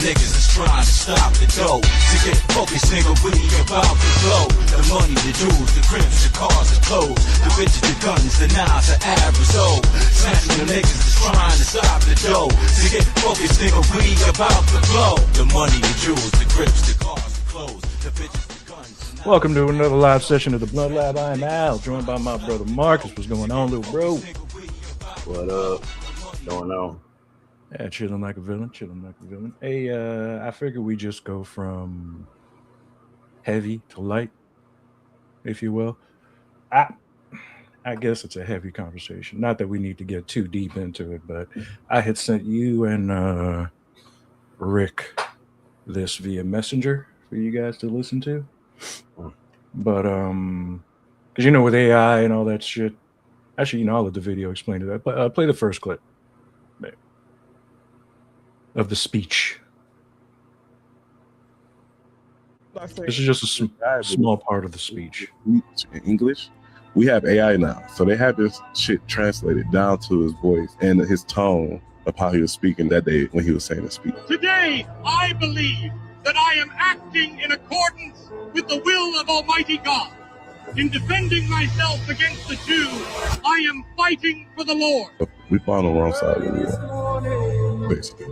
Niggas is trying to stop the dough. To get focused, nigga, we about to blow. The money, the jewels, the cribs, the cars, the clothes, the bitches, the guns, the knives, the average old. Snatching the niggas is trying to stop the dough. To get focused, nigga, we about to blow. The money, the jewels, the cribs, the cars, the clothes, the bitches, the guns. Welcome to another live session of the Blood Lab. I am Al, joined by my brother Marcus. What's going on, little bro? What up? What's going on? Yeah, chilling like a villain. Hey, I figure we just go from heavy to light, if you will. I guess it's a heavy conversation. Not that we need to get too deep into it, but I had sent you and Rick this via Messenger for you guys to listen to. But because you know, with AI and all that shit, actually, I'll let the video explain to that. But play the first clip of the speech. This is just a small part of the speech. In English, we have AI now, so they have this shit translated down to his voice and his tone of how he was speaking that day when he was saying the speech. Today, I believe that I am acting in accordance with the will of Almighty God. In defending myself against the Jews, I am fighting for the Lord. We fought on the wrong side of the war, basically,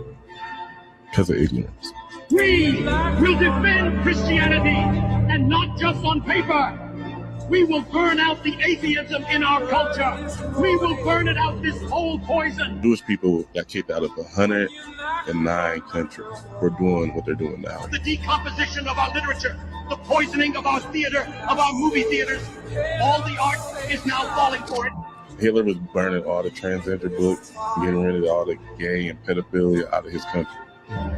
because of ignorance. We will defend Christianity, and not just on paper. We will burn out the atheism in our culture. We will burn it out, this whole poison. Jewish people got kicked out of 109 countries for doing what they're doing now. The decomposition of our literature, the poisoning of our theater, of our movie theaters, all the art is now falling for it. Hitler was burning all the transgender books, getting rid of all the gay and pedophilia out of his country.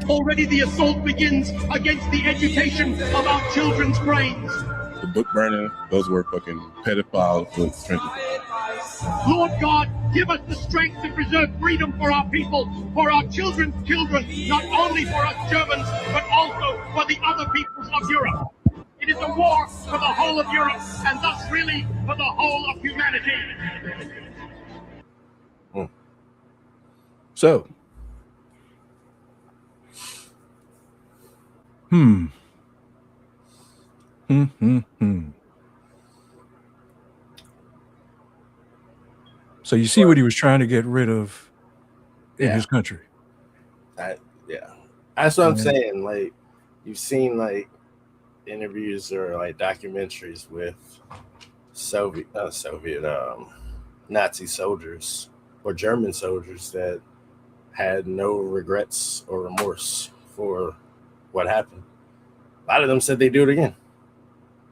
Already the assault begins against the education of our children's brains. The book burning, those were fucking pedophile books. Lord God, give us the strength to preserve freedom for our people, for our children's children, not only for us Germans, but also for the other peoples of Europe. It is a war for the whole of Europe, and thus really for the whole of humanity. So, So you see what he was trying to get rid of in his country. That's what I'm saying. Like, you've seen like interviews or like documentaries with Nazi soldiers or German soldiers that had no regrets or remorse for what happened. A lot of them said they'd do it again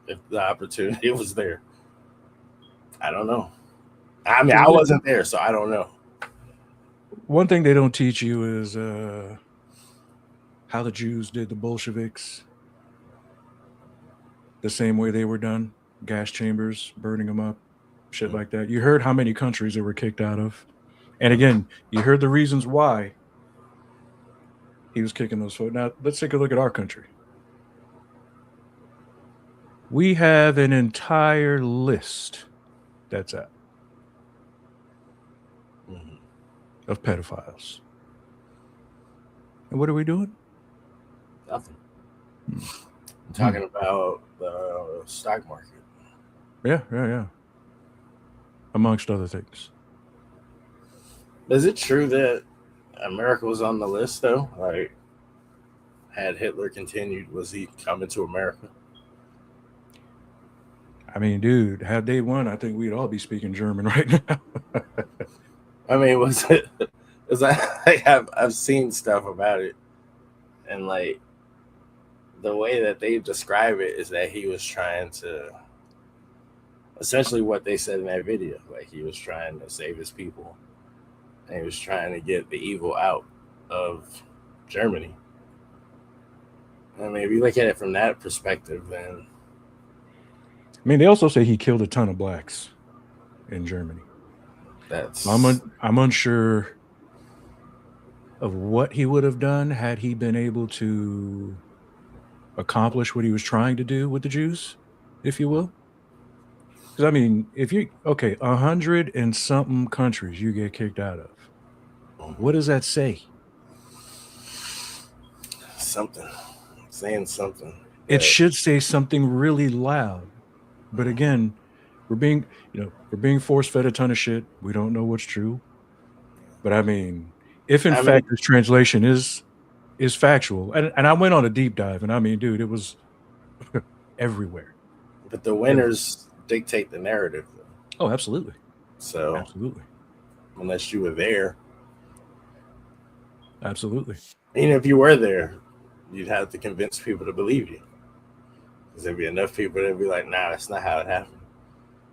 if the opportunity was there. I don't know. I mean, I wasn't there, so I don't know. One thing they don't teach you is how the Jews did the Bolsheviks the same way they were done. Gas chambers, burning them up, shit like that. You heard how many countries they were kicked out of. And again, you heard the reasons why he was kicking those folks. Now, let's take a look at our country. We have an entire list that's out of pedophiles. And what are we doing? Nothing. I'm talking about the stock market. Yeah. Amongst other things. Is it true that America was on the list, though? Like, had Hitler continued, was he coming to America? I mean, dude, had they won, I think we'd all be speaking German right now. I mean, was it? Because I've seen stuff about it, and like the way that they describe it is that he was trying to, essentially what they said in that video, like he was trying to save his people, and he was trying to get the evil out of Germany. I mean, if you look at it from that perspective, then I mean, they also say he killed a ton of blacks in Germany. I'm unsure of what he would have done had he been able to accomplish what he was trying to do with the Jews, if you will. Because I mean, if you 100 and something countries you get kicked out of, what does that say? something, saying something. It should say something really loud. But again, we're being force fed a ton of shit. We don't know what's true. But I mean, if in fact this translation is factual, and I went on a deep dive, and I mean, dude, it was everywhere. But the winners dictate the narrative, though. Oh, absolutely. So absolutely, unless you were there, absolutely. Even if you were there, you'd have to convince people to believe you, because there'd be enough people that'd be like, "Nah, that's not how it happened."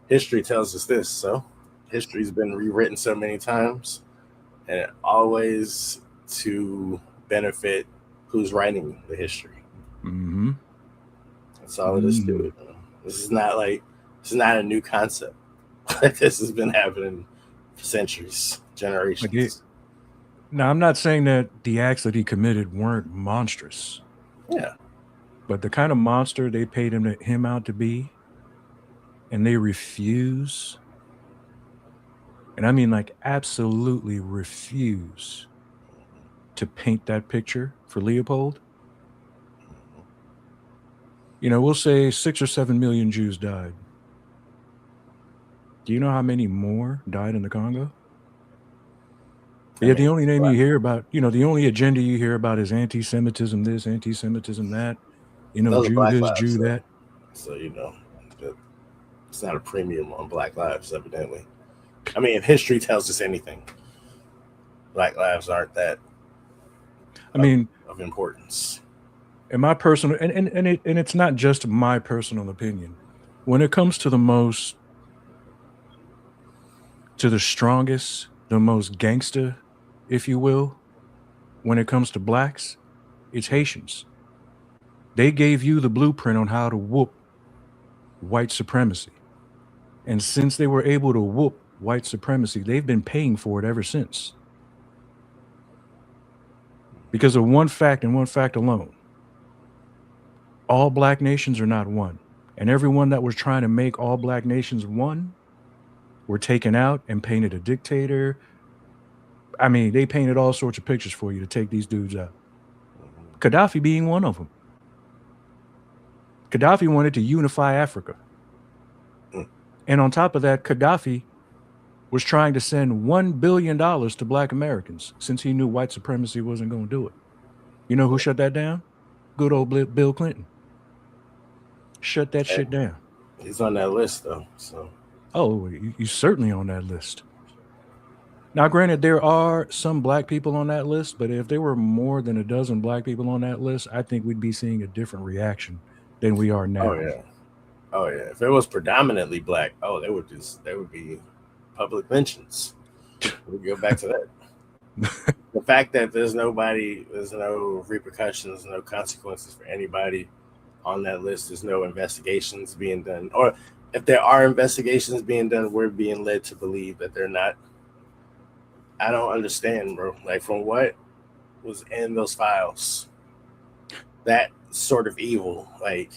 History tells us this, so history's been rewritten so many times, and it always to benefit who's writing the history. Mm-hmm. That's all it is to it. This is not a new concept. This has been happening for centuries, generations. Now, I'm not saying that the acts that he committed weren't monstrous. Yeah. But the kind of monster they paid him out to be, and they refuse, and I mean like absolutely refuse to paint that picture for Leopold. You know, we'll say 6 or 7 million Jews died. Do you know how many more died in the Congo? Yeah, the only name you hear about, the only agenda you hear about is anti-Semitism this, anti-Semitism that, Jew this, Jew that. So, it's not a premium on Black lives, evidently. I mean, if history tells us anything, Black lives aren't that of importance. In my personal, and it's not just my personal opinion. When it comes to the strongest, the most gangster, if you will, when it comes to blacks, it's Haitians. They gave you the blueprint on how to whoop white supremacy. And since they were able to whoop white supremacy, they've been paying for it ever since. Because of one fact and one fact alone. All black nations are not one. And everyone that was trying to make all black nations one were taken out and painted a dictator. I mean, they painted all sorts of pictures for you to take these dudes out. Gaddafi being one of them. Gaddafi wanted to unify Africa. And on top of that, Gaddafi was trying to send $1 billion to black Americans since he knew white supremacy wasn't going to do it. You know who shut that down? Good old Bill Clinton. Shut that shit down. He's on that list, though. So. Oh, he's certainly on that list. Now, granted, there are some black people on that list, but if there were more than a dozen black people on that list, I think we'd be seeing a different reaction than we are now. Oh yeah. If it was predominantly black, there would be public lynchings. We'll go back to that. The fact that there's no repercussions, no consequences for anybody on that list, there's no investigations being done, or if there are investigations being done, we're being led to believe that they're not. I don't understand, bro. Like, from what was in those files, that sort of evil, like,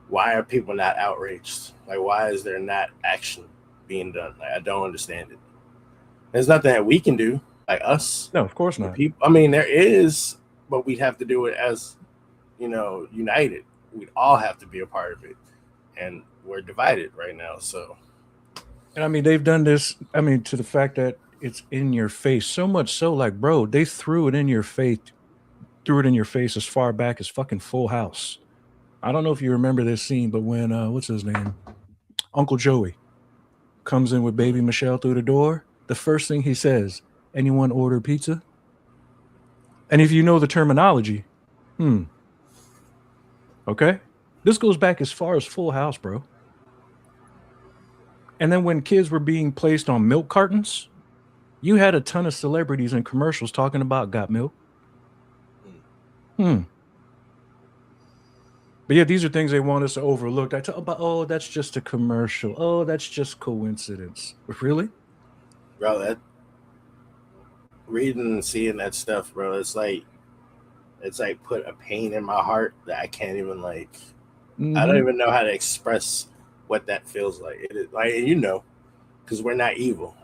why are people not outraged? Like, why is there not action being done? Like, I don't understand it. There's nothing that we can do, like us. No, of course not. People, I mean, there is, but we'd have to do it as, united. We'd all have to be a part of it. And we're divided right now, so. And I mean, they've done this, to the fact that it's in your face. So much so, like, bro, they threw it in your face as far back as fucking Full House. I don't know if you remember this scene, but when, what's his name? Uncle Joey comes in with baby Michelle through the door, the first thing he says, anyone order pizza? And if you know the terminology, okay? This goes back as far as Full House, bro. And then when kids were being placed on milk cartons, you had a ton of celebrities and commercials talking about got milk. But yeah, these are things they want us to overlook. I talk about, that's just a commercial. Oh, that's just coincidence. Really? Bro, that reading and seeing that stuff, bro, it's like put a pain in my heart that I can't even I don't even know how to express what that feels like. It is like, because we're not evil.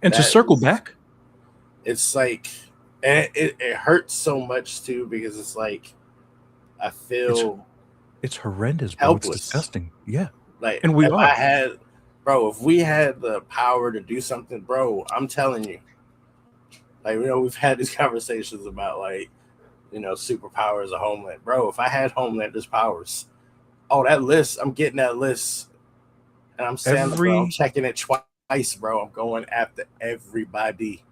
And to circle back, it's like And it hurts so much too because it's like I feel it's horrendous, bro. helpless. It's disgusting. Yeah. Like And we are. if we had the power to do something, bro, I'm telling you. Like, we've had these conversations about like, superpowers of Homeland. Bro, if I had Homelander's powers, that list, I'm getting that list. And I'm saying, bro, I'm checking it twice, bro. I'm going after everybody.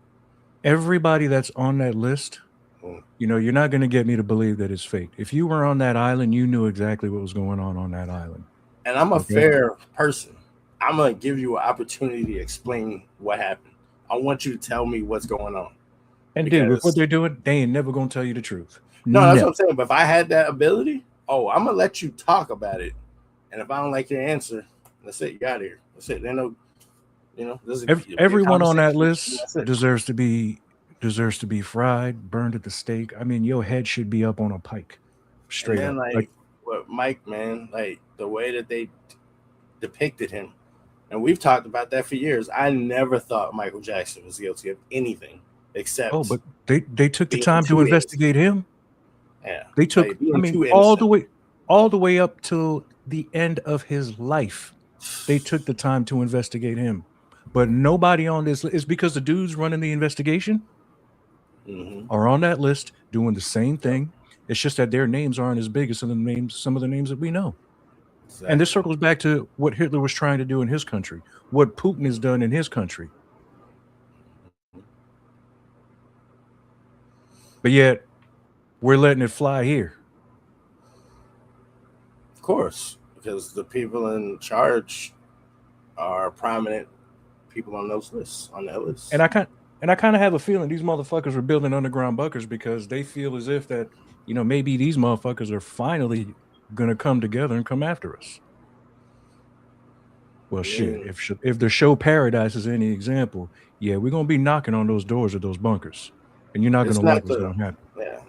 Everybody that's on that list, you're not going to get me to believe that it's fake. If you were on that island, you knew exactly what was going on that island. And I'm a fair person. I'm going to give you an opportunity to explain what happened. I want you to tell me what's going on. And dude, with what they're doing, they ain't never going to tell you the truth. No, that's what I'm saying. But if I had that ability, I'm going to let you talk about it. And if I don't like your answer, that's it. You got here. That's it. Everyone on that list deserves to be fried, burned at the stake. I mean, your head should be up on a pike, straight up. Like what Mike, man, like the way that they depicted him, and we've talked about that for years. I never thought Michael Jackson was guilty of anything except. But they took the time to investigate him. Yeah, they took. All the way up till the end of his life, they took the time to investigate him. But nobody on this is because the dudes running the investigation are on that list doing the same thing. It's just that their names aren't as big as some of the names that we know. Exactly. And this circles back to what Hitler was trying to do in his country, what Putin has done in his country. But yet, we're letting it fly here. Of course, because the people in charge are prominent people on those lists, on that list. And I kind of have a feeling these motherfuckers are building underground bunkers because they feel as if that, maybe these motherfuckers are finally going to come together and come after us. Well, shit, if the show Paradise is any example, we're going to be knocking on those doors of those bunkers. And you're not going to like what's going to happen. Yeah.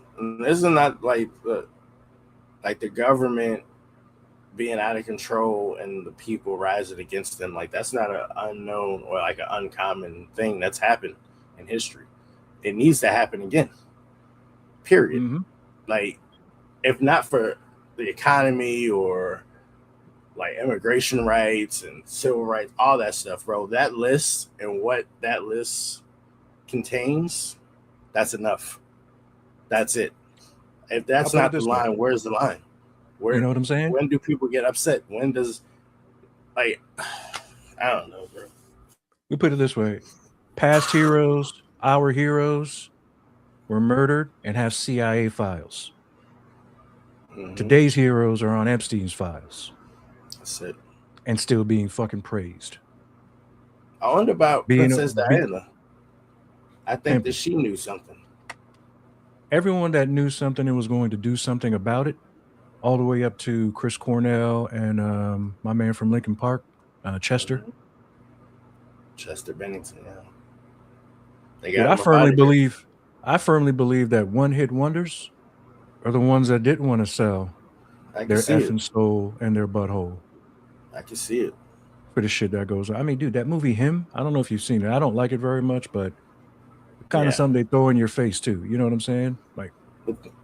This is not like the government being out of control and the people rising against them. Like, that's not an unknown or like an uncommon thing that's happened in history. It needs to happen again. Period. Mm-hmm. Like, if not for the economy or like immigration rights and civil rights, all that stuff, bro, that list and what that list contains, that's enough. That's it. If that's not the line, where's the line? You know what I'm saying? When do people get upset? When does, I don't know, bro. We put it this way. Past heroes, our heroes, were murdered and have CIA files. Mm-hmm. Today's heroes are on Epstein's files. That's it. And still being fucking praised. I wonder about Princess Diana. I think that she knew something. Everyone that knew something and was going to do something about it, all the way up to Chris Cornell and my man from Lincoln Park, Chester. Mm-hmm. Chester Bennington, yeah. Dude, I firmly believe that one-hit wonders are the ones that didn't want to sell their effing soul and their butthole. I can see it. For the shit that goes on. I mean, dude, that movie, Him, I don't know if you've seen it. I don't like it very much, but kind of something they throw in your face too. You know what I'm saying? Like,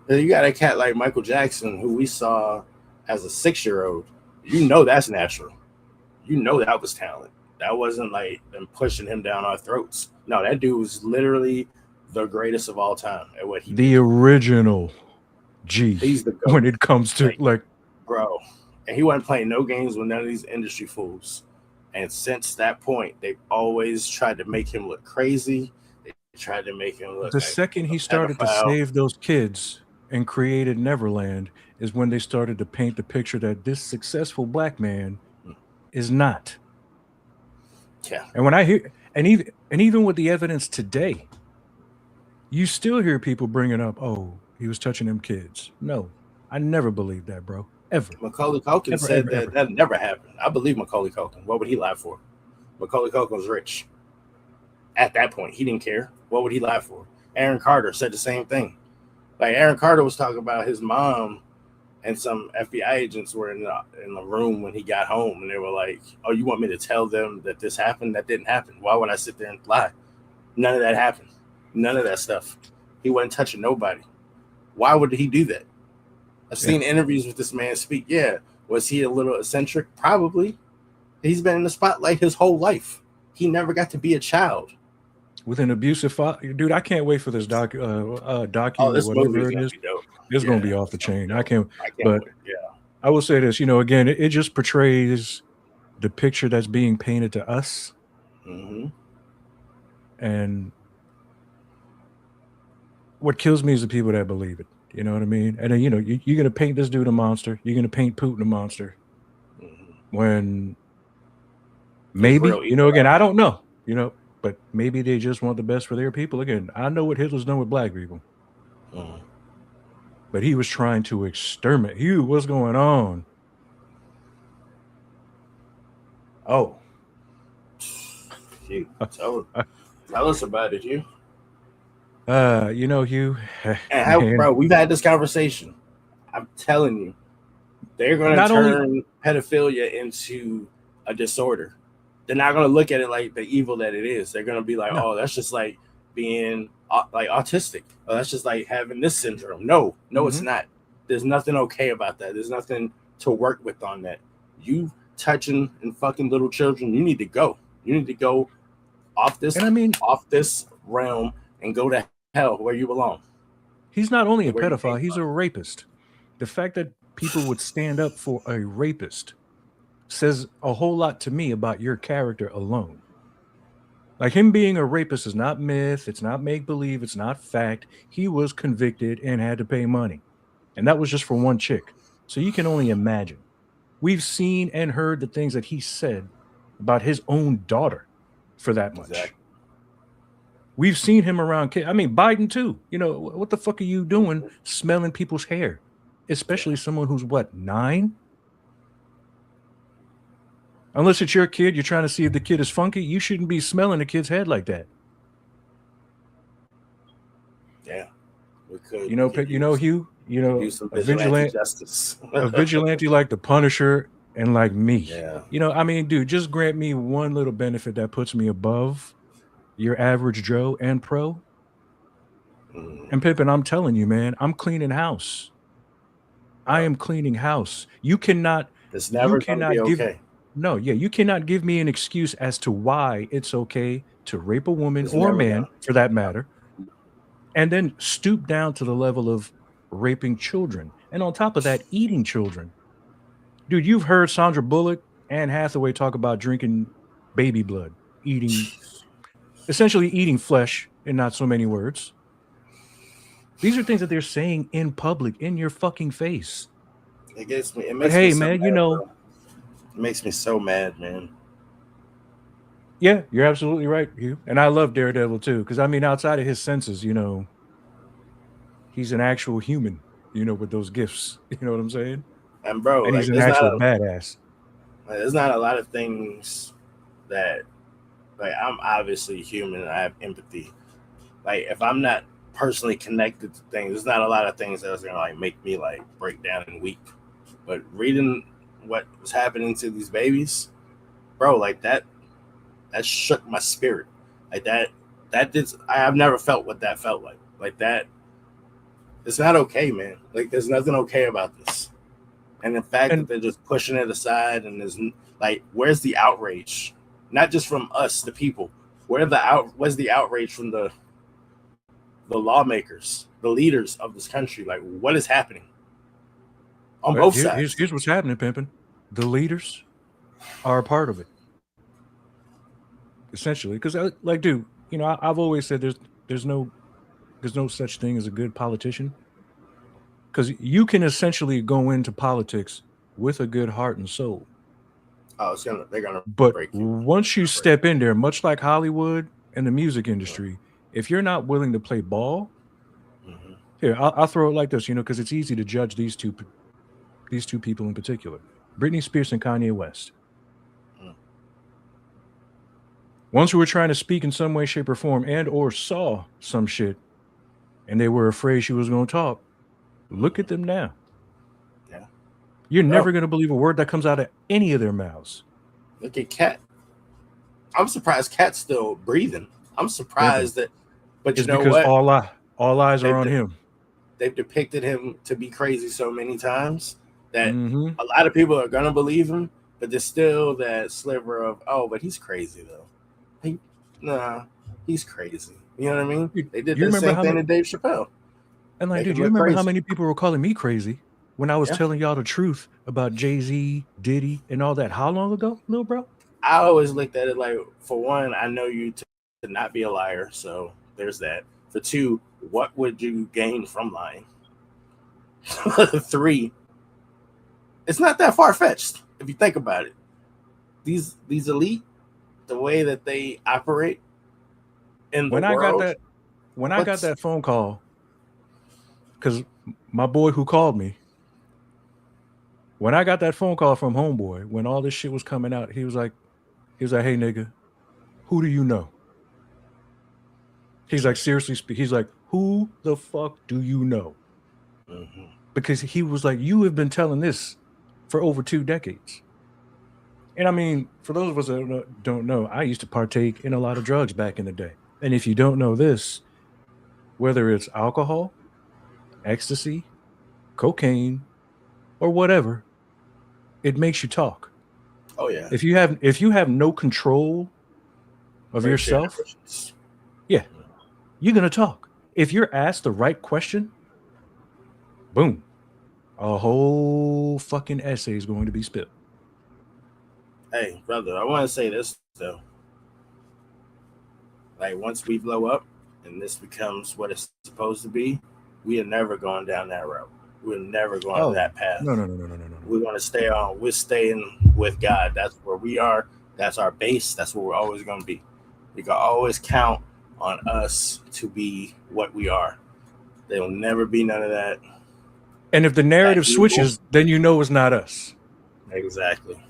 you got a cat like Michael Jackson, who we saw as a 6-year-old. You know that's natural. You know that was talent. That wasn't like them pushing him down our throats. No, that dude was literally the greatest of all time at what he did. Original G. He's the GOAT. When it comes to like, bro. And he wasn't playing no games with none of these industry fools. And since that point, they've always tried to make him look crazy. They tried to make him look. The second he started to save those kids and created Neverland is when they started to paint the picture that this successful black man is not. Yeah. And when I hear, and even with the evidence today, you still hear people bringing up, "Oh, he was touching them kids." No, I never believed that, bro. Ever. Macaulay Culkin said that never happened. I believe Macaulay Culkin. What would he lie for? Macaulay Culkin was rich. At that point, he didn't care. What would he lie for? Aaron Carter said the same thing. Like, Aaron Carter was talking about his mom and some FBI agents were in the room when he got home, and they were like, "Oh, you want me to tell them that this happened? That didn't happen. Why would I sit there and lie?" None of that happened. None of that stuff. He wasn't touching nobody. Why would he do that? I've seen interviews with this man speak. Yeah, was he a little eccentric? Probably. He's been in the spotlight his whole life. He never got to be a child. With an abusive father, dude, I can't wait for this docu This whatever movie it is. is Going to be off the chain. I can't but wait. Yeah. I will say this, again, it just portrays the picture that's being painted to us. Mm-hmm. And what kills me is the people that believe it. You know what I mean? And then, you're going to paint this dude a monster. You're going to paint Putin a monster. Mm-hmm. When maybe, again, I don't know, but maybe they just want the best for their people. Again, I know what Hitler's done with black people. Mm-hmm. But he was trying to exterminate. Hugh, what's going on? Oh. Hugh, tell us about it, Hugh. Hugh. Bro, we've had this conversation. I'm telling you, they're going to turn pedophilia into a disorder. They're not going to look at it like the evil that it is. They're going to be like, oh, that's just like being like autistic. Oh, that's just like having this syndrome. No, it's not. There's nothing okay about that. There's nothing to work with on that. You touching and fucking little children, you need to go. You need to go off this realm and go to hell where you belong. He's not only a pedophile, he's a rapist. The fact that people would stand up for a rapist says a whole lot to me about your character alone. Like, him being a rapist is not myth, it's not make-believe, it's not fact. He was convicted and had to pay money. And that was just for one chick. So you can only imagine. We've seen and heard the things that he said about his own daughter for that much. Exactly. We've seen him around kids. I mean, Biden too. What the fuck are you doing smelling people's hair? Especially someone who's, 9? Unless it's your kid, you're trying to see if the kid is funky, you shouldn't be smelling a kid's head like that. Yeah. We could. Hugh, a vigilante justice. A vigilante like the Punisher and like me. Yeah. Dude, just grant me one little benefit that puts me above your average Joe and pro. And Pippin, I'm telling you, man, I'm cleaning house. I am cleaning house. You cannot. It's never going to be okay. No, you cannot give me an excuse as to why it's okay to rape a woman or a man, for that matter, and then stoop down to the level of raping children. And on top of that, eating children. Dude, you've heard Sandra Bullock and Hathaway talk about drinking baby blood, essentially eating flesh in not so many words. These are things that they're saying in public, in your fucking face. It makes me hey, so man, mad, bro. It makes me so mad, man. Yeah, you're absolutely right, Hugh. And I love Daredevil too, because outside of his senses, he's an actual human, with those gifts. You know what I'm saying? And bro, and he's an actual badass. There's not a lot of things that, I'm obviously human and I have empathy. If I'm not personally connected to things, there's not a lot of things that's gonna make me break down and weep. But reading what was happening to these babies, bro, that shook my spirit. I've never felt what that felt like that. It's not okay, man. There's nothing okay about this. And the fact that they're just pushing it aside, and there's where's the outrage? Not just from us, the people. Where's the outrage from the lawmakers, the leaders of this country? What is happening? On both sides. Here's what's happening, Pimpin'. The leaders are a part of it, essentially. Because, dude, I've always said there's no such thing as a good politician. Because you can essentially go into politics with a good heart and soul. Oh, they're gonna. But break you. Once you step in there, much like Hollywood and the music industry, if you're not willing to play ball, here I'll throw it like this, because it's easy to judge these two people in particular, Britney Spears and Kanye West. Once we were trying to speak in some way, shape, or form, and or saw some shit, and they were afraid she was going to talk. Look at them now. Yeah, you're never going to believe a word that comes out of any of their mouths. Look at Kat. I'm surprised Kat's still breathing. I'm surprised that, but it's because All eyes are on him. They've depicted him to be crazy so many times that Mhm. a lot of people are gonna believe him, but there's still that sliver of, oh, but he's crazy though. He's crazy. You know what I mean? Dude, They did you the remember same how thing many? to Dave Chappelle. And like, Make dude, him you look remember how crazy. many people were calling me crazy when I was Yeah. telling y'all the truth about Jay-Z, Diddy, and all that? How long ago, little bro? I always looked at it like, for one, I know you to not be a liar, so there's that. For two, what would you gain from lying? 3, it's not that far-fetched if you think about it. These elite, the way that they operate in the When I got world. that, when I got that phone call, because my boy who called me, when I got that phone call from homeboy, when all this shit was coming out, he was like, hey nigga, who do you know? He's like, seriously speak. He's like, who the fuck do you know? Mhm. Because he was like, you have been telling this for over 2 decades. And I mean, for those of us that don't know, I used to partake in a lot of drugs back in the day. And if you don't know this, whether it's alcohol, ecstasy, cocaine, or whatever, it makes you talk. Oh yeah. If you have no control of Great shit yourself, differences. yeah, you're gonna talk. If you're asked the right question, boom, a whole fucking essay is going to be spilled. Hey, brother, I want to say this though. Like, once we blow up and this becomes what it's supposed to be, we are never going down that route. We're never going that path. No. We're going to stay on. We're staying with God. That's where we are. That's our base. That's where we're always going to be. You can always count on us to be what we are. There will never be none of that. And if the narrative switches, then you know it's not us. Exactly.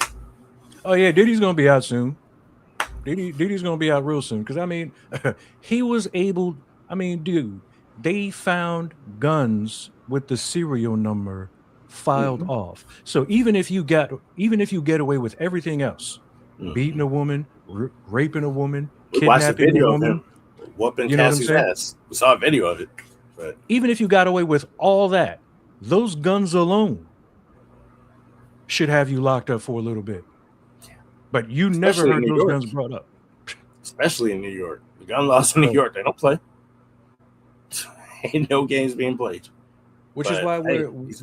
Oh yeah, Diddy's gonna be out soon. Diddy's gonna be out real soon. Because I mean, he was able. I mean, dude, they found guns with the serial number filed off. So even if you get away with everything else, beating a woman, raping a woman, We watched the kidnapping a video of woman, him whooping you know what I'm Cassie's saying? ass. We saw a video of it. But Even if you got away with all that, those guns alone should have you locked up for a little bit. But you never heard those guns brought up. Especially in New York. The gun laws in New York, they don't play. Ain't no games being played. Which is why we'll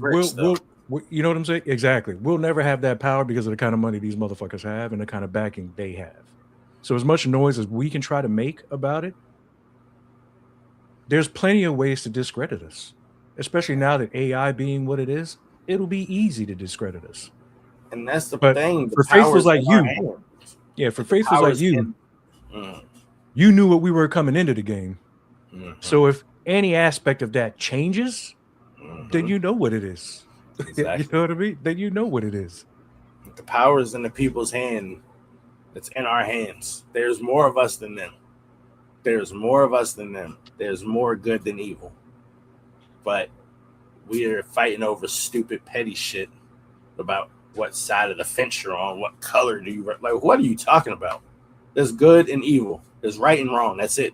you know what I'm saying? Exactly. We'll never have that power because of the kind of money these motherfuckers have and the kind of backing they have. So as much noise as we can try to make about it, there's plenty of ways to discredit us. Especially now that AI being what it is, it'll be easy to discredit us. And that's the but thing. For faithfuls like you, for faithfuls like you, you knew what we were coming into the game. So if any aspect of that changes, then you know what it is. Exactly. You know what I mean? Then you know what it is. The power is in the people's hand. It's in our hands. There's more of us than them. There's more of us than them. There's more good than evil. But we are fighting over stupid, petty shit about what side of the fence you're on, what color do you like? What are you talking about? There's good and evil. There's right and wrong. That's it.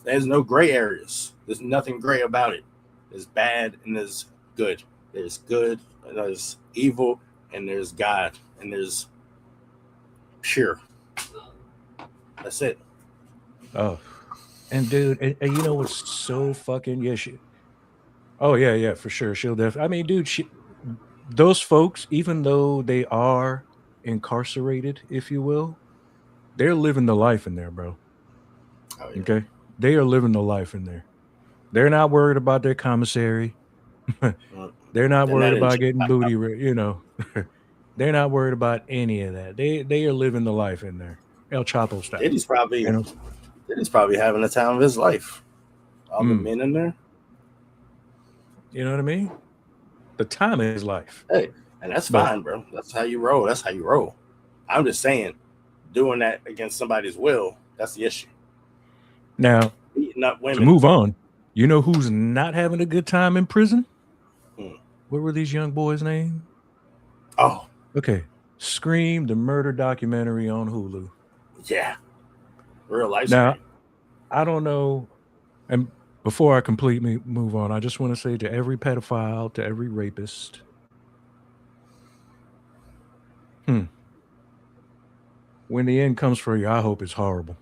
There's no gray areas. There's nothing gray about it. There's bad and there's good. There's good and there's evil and there's God and there's pure. That's it. Oh, and dude, and you know what's so fucking oh yeah, for sure. She'll definitely. I mean, dude, those folks, even though they are incarcerated, if you will, they're living the life in there, bro. Oh, yeah. Okay, they are living the life in there. They're not worried about their commissary. They're not worried about getting booty. You know, they're not worried about any of that. They are living the life in there. El Chapo style. Diddy's probably having the time of his life. All the men in there. You know what I mean? The time of his life. Hey, and that's fine, bro. That's how you roll. That's how you roll. I'm just saying, doing that against somebody's will, that's the issue. Now, beating up women. To move on, you know who's not having a good time in prison? What were these young boys' names? Oh. Okay. Scream, the murder documentary on Hulu. Yeah. Real life Now, story. I don't know. And Before I completely move on, I just want to say to every pedophile, to every rapist, when the end comes for you, I hope it's horrible.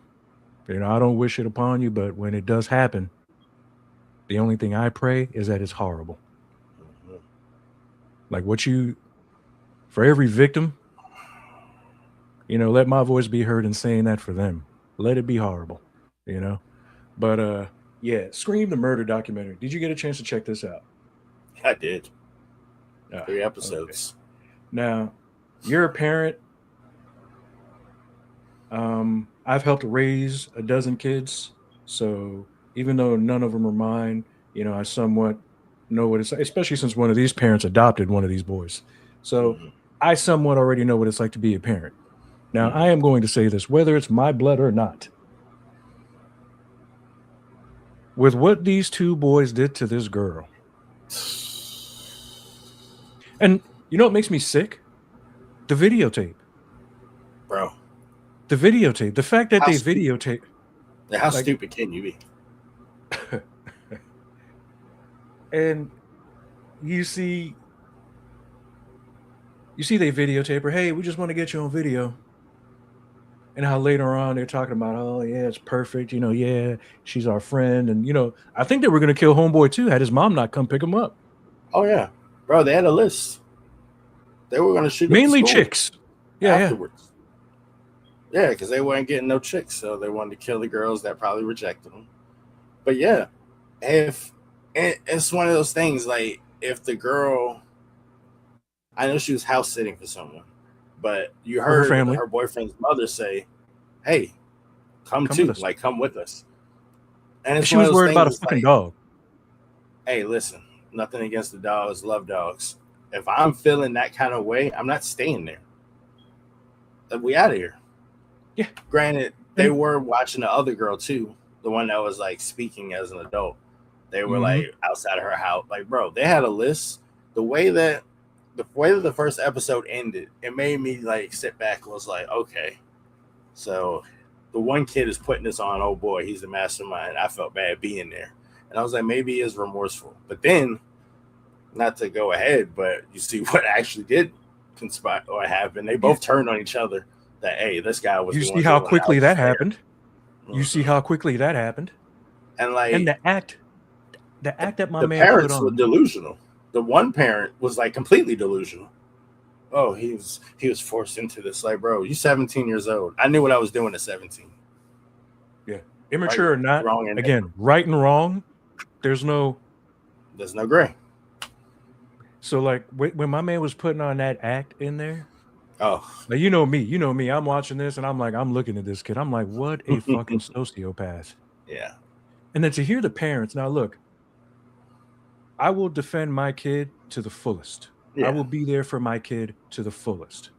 I don't wish it upon you, but when it does happen, the only thing I pray is that it's horrible. Like for every victim, let my voice be heard in saying that for them. Let it be horrible, But yeah, Scream the Murder documentary. Did you get a chance to check this out? I did. 3 episodes. Okay. Now, you're a parent. I've helped raise a dozen kids, so even though none of them are mine, I somewhat know what it's like, especially since one of these parents adopted one of these boys. So I somewhat already know what it's like to be a parent. Now, I am going to say this, whether it's my blood or not. With what these 2 boys did to this girl. And you know what makes me sick? The videotape. Bro. The videotape. The fact that they videotape. How stupid can you be? And you see they videotape her, hey, we just want to get you on video. And how later on they're talking about, oh yeah, it's perfect, yeah, she's our friend. And I think they were gonna kill homeboy too, had his mom not come pick him up. Oh yeah. Bro, they had a list. They were gonna shoot mainly chicks. Yeah, afterwards. Yeah, because they weren't getting no chicks, so they wanted to kill the girls that probably rejected them. But yeah, if it's one of those things, like if the girl, I know she was house sitting for someone, but you heard her boyfriend's mother say, "Hey, come too, like come with us." And she was worried about a fucking dog. Hey, listen, nothing against the dogs, love dogs. If I'm feeling that kind of way, I'm not staying there. We out of here. Yeah. Granted, they were watching the other girl too, the one that was like speaking as an adult. They were like outside of her house. Like, bro, they had a list. The way that the first episode ended, it made me like sit back and was like, okay. So the one kid is putting this on, oh boy, he's the mastermind. I felt bad being there. And I was like, maybe he is remorseful. But then, not to go ahead, but you see what actually did conspire or happen. They both turned on each other. That hey, this guy was. You see how quickly that happened. You see how quickly that happened. And like, and the act that my man parents put on. were delusional. The one parent was like completely delusional. Oh, he was forced into this. Like, bro, you 17 years old. I knew what I was doing at 17. Yeah, immature or not. Wrong again, right and wrong. There's no gray. So like when my man was putting on that act in there. Oh, now you know me. I'm watching this and I'm looking at this kid. I'm like, what a fucking sociopath. Yeah. And then to hear the parents, now look, I will defend my kid to the fullest. Yeah. I will be there for my kid to the fullest.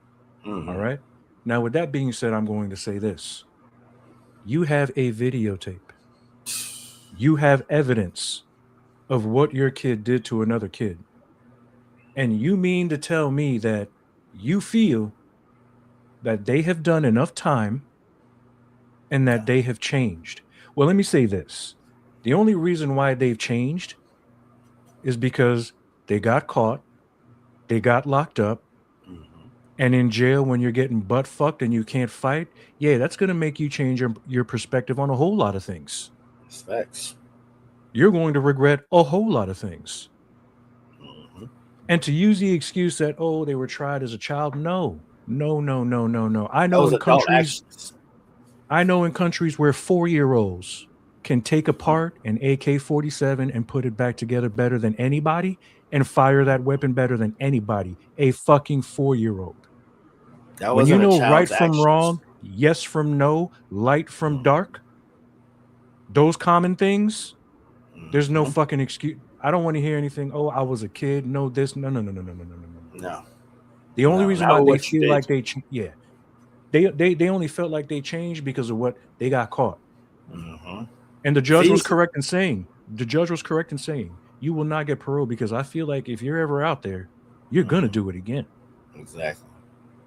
All right. Now, with that being said, I'm going to say this. You have a videotape. You have evidence of what your kid did to another kid. And you mean to tell me that you feel that they have done enough time and that they have changed? Well, let me say this. The only reason why they've changed is because they got caught, they got locked up, and in jail when you're getting butt fucked and you can't fight, yeah, that's going to make you change your perspective on a whole lot of things. Facts. You're going to regret a whole lot of things. And to use the excuse that, oh, they were tried as a child, no. I know in countries where 4-year-olds can take apart an AK-47 and put it back together better than anybody and fire that weapon better than anybody. A fucking 4-year-old. When you know right from wrong, yes from no, light from dark, those common things, there's no fucking excuse. I don't want to hear anything. Oh, I was a kid. No, this. No. No. The only reason why they feel like they they only felt like they changed because of what they got caught. And the judge was correct in saying, you will not get parole because I feel like if you're ever out there, you're gonna do it again. Exactly.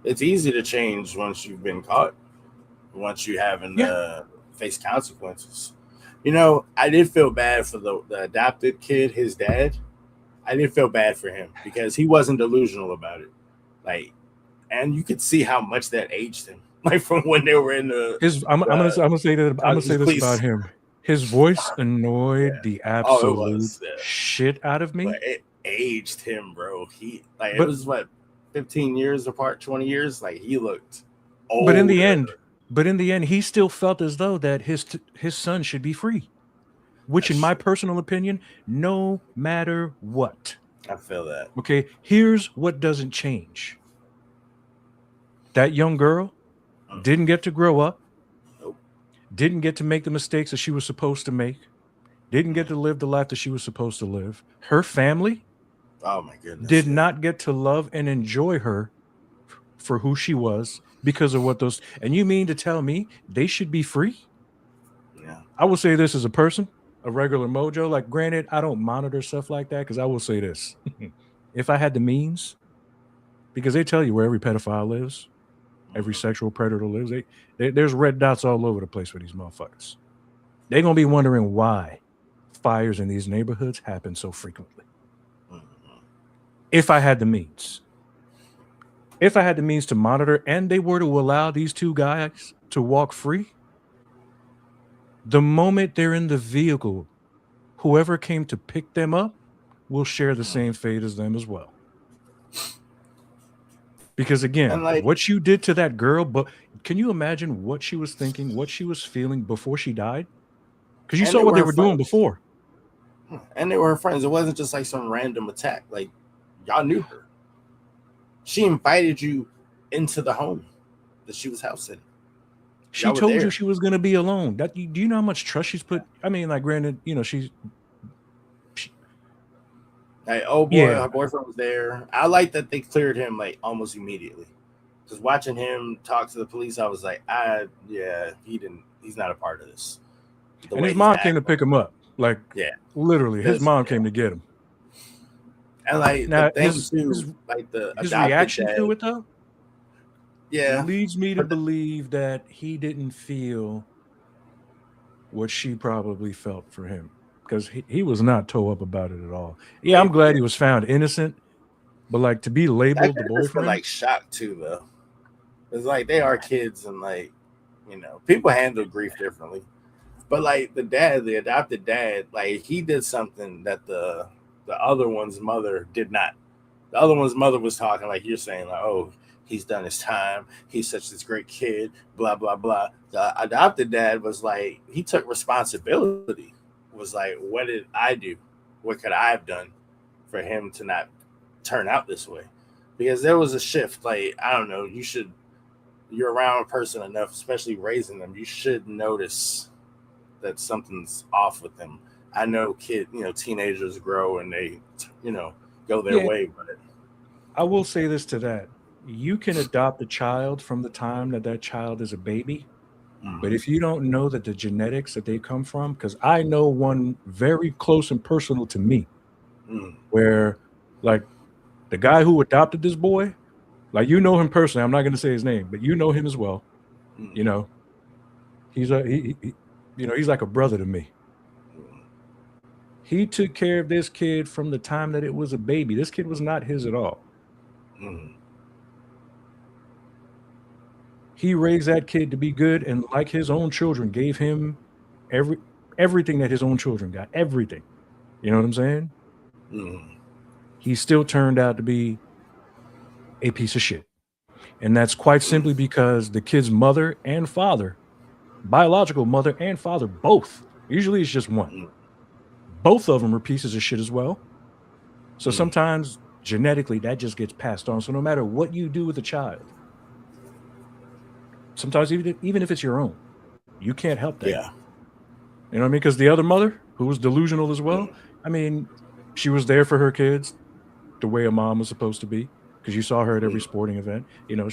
It's easy to change once you've been caught. Once you haven't faced consequences. You know, I did feel bad for the adopted kid, his dad. I did feel bad for him because he wasn't delusional about it. Like, and you could see how much that aged him. Like from when they were in the. I'm gonna say that I'm gonna say this please. about him. His voice annoyed the absolute yeah. shit out of me. But it aged him, bro. It was what 15 years apart, 20 years. Like he looked older. But in the end, he still felt as though that his son should be free. Which, in my personal opinion, no matter what. I feel that. Okay, here's what doesn't change. That young girl didn't get to grow up. Nope. Didn't get to make the mistakes that she was supposed to make. Didn't get to live the life that she was supposed to live. Her family, oh my goodness, did not get to love and enjoy her for who she was because of what those. And you mean to tell me they should be free? Yeah. I will say this as a person, a regular mojo. Like, granted, I don't monitor stuff like that because I will say this: if I had the means, because they tell you where every pedophile lives. Every sexual predator lives. There's red dots all over the place for these motherfuckers. They're going to be wondering why fires in these neighborhoods happen so frequently. If I had the means. If I had the means to monitor and they were to allow these two guys to walk free, the moment they're in the vehicle, whoever came to pick them up will share the same fate as them as well. Because again, what you did to that girl, but can you imagine what she was thinking, what she was feeling before she died? Because you saw what they were doing before. And they were her friends. It wasn't just like some random attack. Like, y'all knew her. She invited you into the home that she was house sitting. She told you she was going to be alone. Do you know how much trust she's put? I mean, like, granted, you know, she's. Like, oh boy, her boyfriend was there. I like that they cleared him like almost immediately. Because watching him talk to the police, I was like, he's not a part of this. And his mom came to pick him up. Like, literally, his mom came to get him. And like now, the thing too, like his reaction to it though, leads me to but believe that he didn't feel what she probably felt for him. Because he was not toe up about it at all. Yeah, I'm glad he was found innocent, but like to be labeled the boyfriend, like shocked too though. It's like they are kids and like, you know, people handle grief differently. But like the adopted dad, like he did something that the other one's mother did not. The other one's mother was talking like you're saying, like, oh, he's done his time. He's such this great kid. Blah blah blah. The adopted dad was like he took responsibility. Was like, what did I do? What could I have done for him to not turn out this way? Because there was a shift. Like, I don't know, you're around a person enough, especially raising them, you should notice that something's off with them. I know teenagers grow and they, go their way, but I will say this to that. You can adopt a child from the time that child is a baby. But if you don't know that the genetics that they come from, because I know one very close and personal to me, where like the guy who adopted this boy, like you know him personally. I'm not going to say his name, but you know him as well. You know, he's he's like a brother to me. He took care of this kid from the time that it was a baby. This kid was not his at all. He raised that kid to be good, and like his own children, gave him everything that his own children got. Everything. You know what I'm saying? He still turned out to be a piece of shit. And that's quite simply because the kid's mother and father, biological mother and father, both, usually it's just one. Both of them are pieces of shit as well. So sometimes genetically that just gets passed on. So no matter what you do with a child, sometimes even if it's your own, you can't help that. Yeah. You know what I mean? Because the other mother, who was delusional as well, I mean, she was there for her kids the way a mom was supposed to be, because you saw her at every sporting event. You know,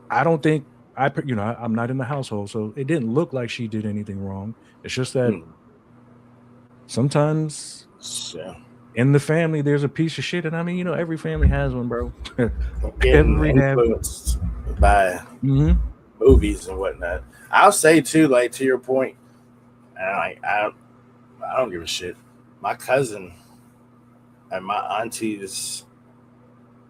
I'm not in the household, so it didn't look like she did anything wrong. It's just that sometimes in the family, there's a piece of shit. And I mean, every family has one, bro. Influenced by movies and whatnot. I'll say too, like to your point, And I don't give a shit. My cousin and my auntie's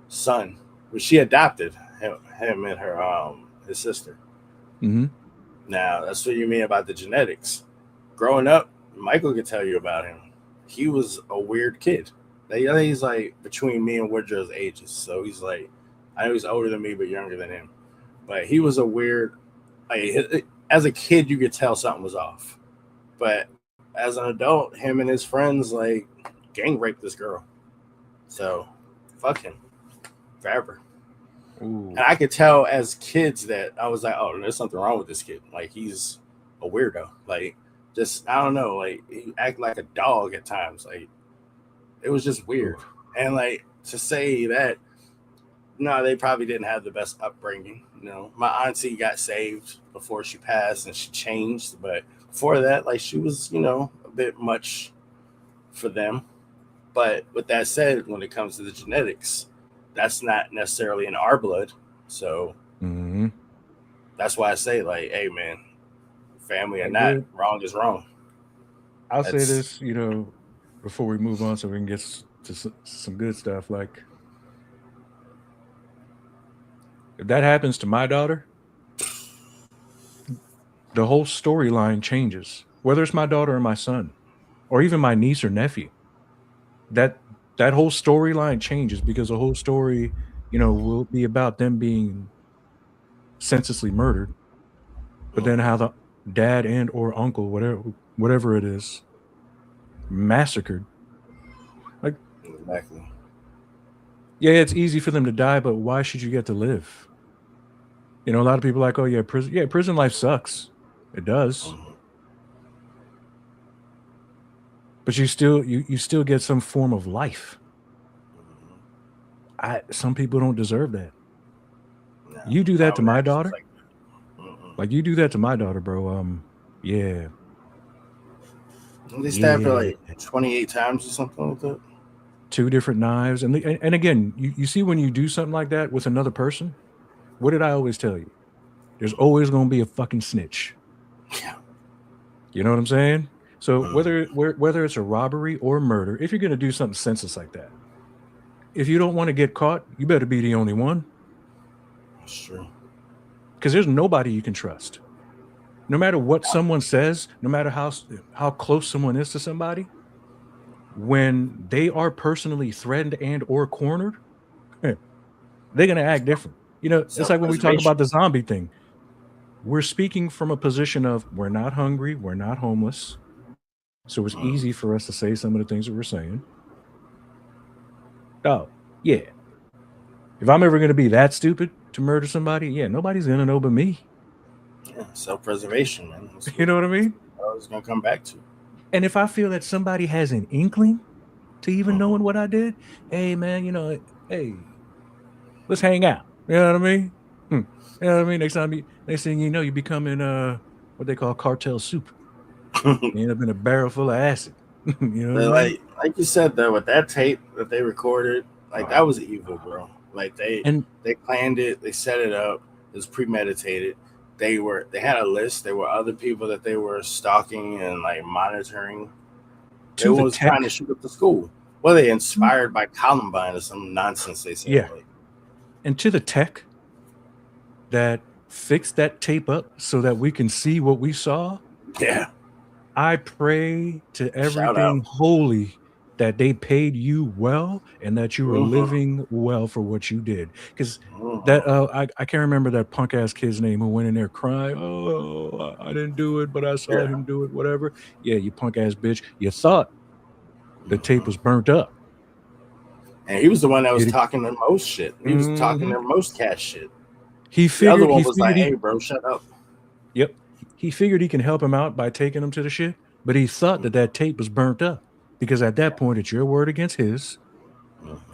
son, well, she adopted him and her his sister. Mm-hmm. Now that's what you mean about the genetics. Growing up, Michael could tell you about him. He was a weird kid. He's like between me and Woodrow's ages, so he's like, I know he's older than me but younger than him. But he was a weird. Like, as a kid, you could tell something was off. But as an adult, him and his friends like gang raped this girl. So, fuck him forever. Ooh. And I could tell as kids that I was like, oh, there's something wrong with this kid. Like, he's a weirdo. Like, just, I don't know. Like, he act like a dog at times. Like, it was just weird. And, like, to say that, no, they probably didn't have the best upbringing. You know, my auntie got saved before she passed and she changed. But before that, like, she was, you know, a bit much for them. But with that said, when it comes to the genetics, that's not necessarily in our blood. So that's why I say, like, hey, man, family or not, wrong is wrong. I'll say this, you know, before we move on so we can get to some good stuff. Like, if that happens to my daughter, the whole storyline changes. Whether it's my daughter or my son, or even my niece or nephew, that whole storyline changes because the whole story, you know, will be about them being senselessly murdered, but then how the dad and or uncle, whatever it is, massacred. Like, exactly. Yeah, it's easy for them to die, but why should you get to live? You know, a lot of people are like, oh yeah, prison life sucks. It does. But you still get some form of life. Some people don't deserve that. No, you do that to my daughter? Like you do that to my daughter, bro. Yeah. They stabbed her like 28 times or something like that. 2 different knives. And again, you see when you do something like that with another person, what did I always tell you? There's always going to be a fucking snitch. Yeah. You know what I'm saying? So whether it's a robbery or murder, if you're going to do something senseless like that, if you don't want to get caught, you better be the only one. That's true. Because there's nobody you can trust. No matter what someone says, no matter how close someone is to somebody, when they are personally threatened and or cornered, they're going to act different. You know, it's like when we talk about the zombie thing. We're speaking from a position of we're not hungry, we're not homeless. So it's easy for us to say some of the things that we're saying. Oh, yeah. If I'm ever going to be that stupid to murder somebody, yeah, nobody's going to know but me. Yeah, self-preservation, man. You know what I mean? I was going to come back to. And if I feel that somebody has an inkling to even knowing what I did, hey, man, you know, hey, let's hang out. You know what I mean? You know what I mean? Next thing you know, you become in what they call cartel soup. You end up in a barrel full of acid. You know what I mean? Like you said though, with that tape that they recorded, like that was evil, bro. Like they planned it, they set it up, it was premeditated. They had a list. There were other people that they were stalking and like monitoring. They was trying to shoot up the school. Well, they inspired by Columbine or some nonsense they said. Yeah. And to the tech that fixed that tape up so that we can see what we saw. Yeah. I pray to everything holy that they paid you well and that you were living well for what you did. Because that I can't remember that punk ass kid's name who went in there crying. Oh, I didn't do it, but I saw him do it. Whatever. Yeah, you punk ass bitch. You thought the tape was burnt up. And he was the one that was talking the most shit. He was talking the most cash shit. He figured the other one was like, "Hey, bro, shut up." Yep. He figured he can help him out by taking him to the shit, but he thought that tape was burnt up because at that point it's your word against his.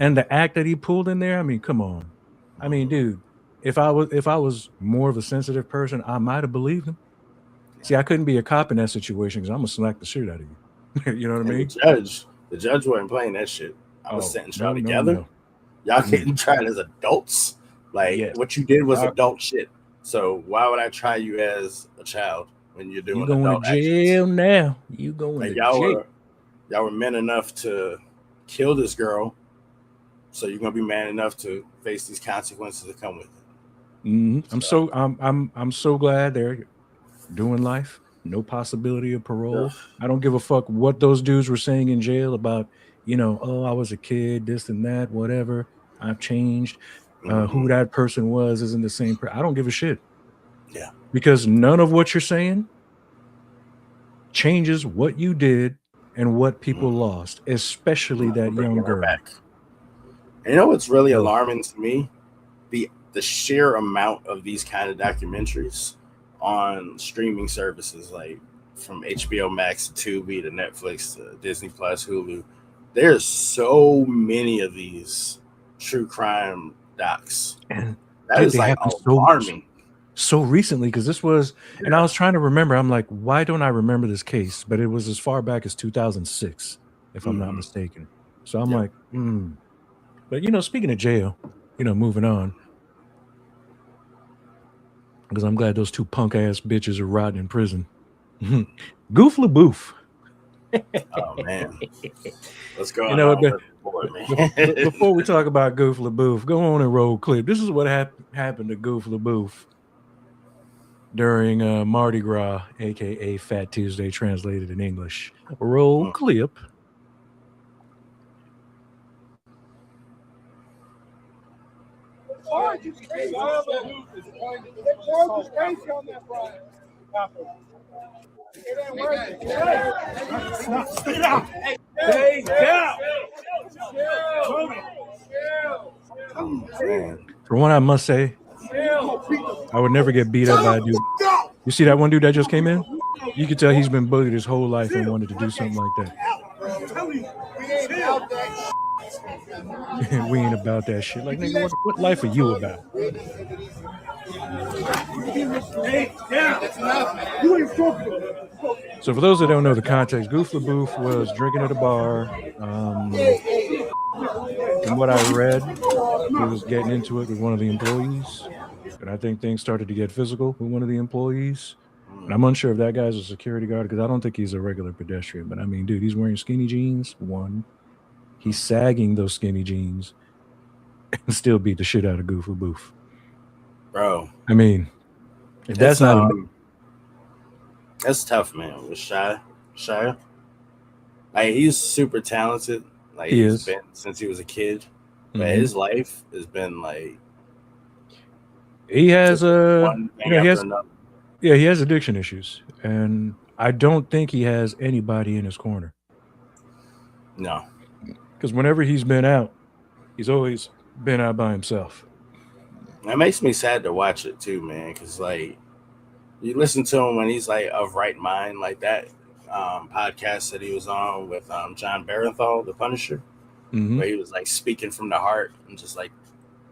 And the act that he pulled in there, I mean, come on. I mean, dude, if I was more of a sensitive person, I might have believed him. See, I couldn't be a cop in that situation because I'm gonna smack the shit out of you. You know what I mean? The judge wasn't playing that shit. I was sentenced y'all together. No. Y'all getting tried as adults. Like what you did was adult shit. So why would I try you as a child when you're doing You going adult to jail now. You going Like to jail. y'all were men enough to kill this girl, so you're gonna be man enough to face these consequences that come with it. Mm-hmm. I'm so glad they're doing life. No possibility of parole. Ugh. I don't give a fuck what those dudes were saying in jail about, oh, I was a kid, this and that, whatever. I've changed. Who that person was isn't the same. I don't give a shit. Yeah. Because none of what you're saying changes what you did and what people lost, especially that young girl. Back. And you know what's really alarming to me? The sheer amount of these kind of documentaries on streaming services, like from HBO Max to Tubi to Netflix to Disney Plus, Hulu. There's so many of these true crime docs. And that is like alarming. So recently, because this was, and I was trying to remember, I'm like, why don't I remember this case? But it was as far back as 2006, if I'm not mistaken. So I'm like, But, speaking of jail, moving on. Because I'm glad those two punk ass bitches are rotting in prison. Goof LaBeouf. Oh, man. What's going on with the boy, man? Before we talk about Goof LaBeouf, go on and roll clip. This is what happened to Goof LaBeouf during Mardi Gras, a.k.a. Fat Tuesday, translated in English. Roll clip. For one, I must say, I would never get beat up by a dude. You see that one dude that just came in? You could tell he's been bullied his whole life and wanted to do something like that. We ain't about that shit. Like, nigga, what life are you about? So for those that don't know the context, Goof LaBeouf was drinking at a bar. From what I read, he was getting into it with one of the employees. And I think things started to get physical with one of the employees. And I'm unsure if that guy's a security guard because I don't think he's a regular pedestrian. But I mean, dude, he's wearing skinny jeans, one. He's sagging those skinny jeans and still beat the shit out of Goof LaBeouf. Bro. I mean, if that's not... That's tough, man. With Shia. Like, he's super talented. Like, he's been since he was a kid. But his life has been like... He has he has addiction issues. And I don't think he has anybody in his corner. No. Because whenever he's been out, he's always been out by himself. That makes me sad to watch it too, man. Because like, you listen to him when he's like of right mind, like that podcast that he was on with John Barenthal, the Punisher, where he was like speaking from the heart and just like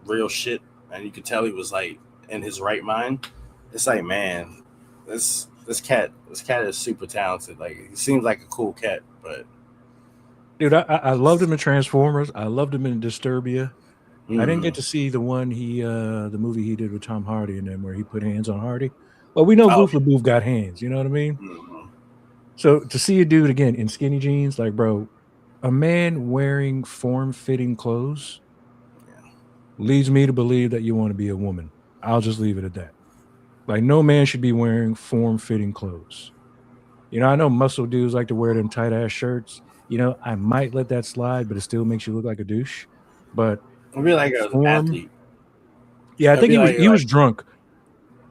real shit, and you could tell he was like in his right mind. It's like, man, this cat is super talented. Like, he seems like a cool cat, but. Dude, I loved him in Transformers. I loved him in Disturbia. I didn't get to see the movie he did with Tom Hardy and them where he put hands on Hardy. Well, we know Goof LaBeouf got hands, you know what I mean? So to see a dude again in skinny jeans, like, bro, a man wearing form-fitting clothes leads me to believe that you want to be a woman. I'll just leave it at that. Like, no man should be wearing form-fitting clothes. I know muscle dudes like to wear them tight-ass shirts. I might let that slide, but it still makes you look like a douche. But I feel like an athlete. Yeah, I think he was drunk.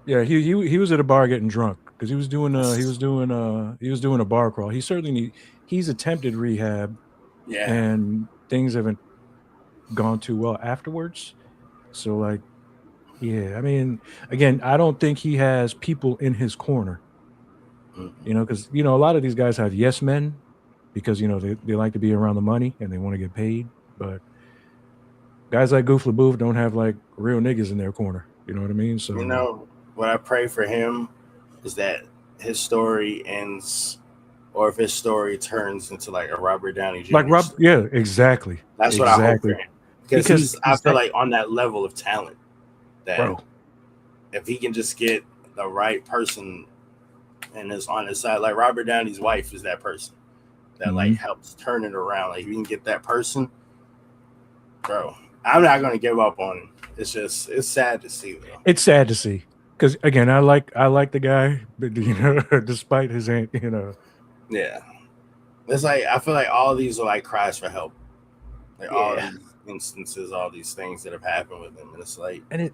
Yeah, he was at a bar getting drunk because he was doing a bar crawl. He certainly he's attempted rehab. Yeah, and things haven't gone too well afterwards. So like, yeah, I mean, again, I don't think he has people in his corner. Because a lot of these guys have yes men. Because, they like to be around the money and they want to get paid. But guys like Goof LaBeouf don't have, like, real niggas in their corner. You know what I mean? So, what I pray for him is that his story ends, or if his story turns into, like, a Robert Downey Jr. Yeah, exactly. That's what I hope for him. Because I feel like on that level of talent that if he can just get the right person and is on his side. Like Robert Downey's wife is that person that like helps turn it around. Like if you can get that person, bro, I'm not gonna give up on him. It's just it's sad to see though. It's sad to see because again, I like the guy, but despite his Yeah, it's like I feel like all these are like cries for help. Like all these instances, all these things that have happened with him, and it's like, and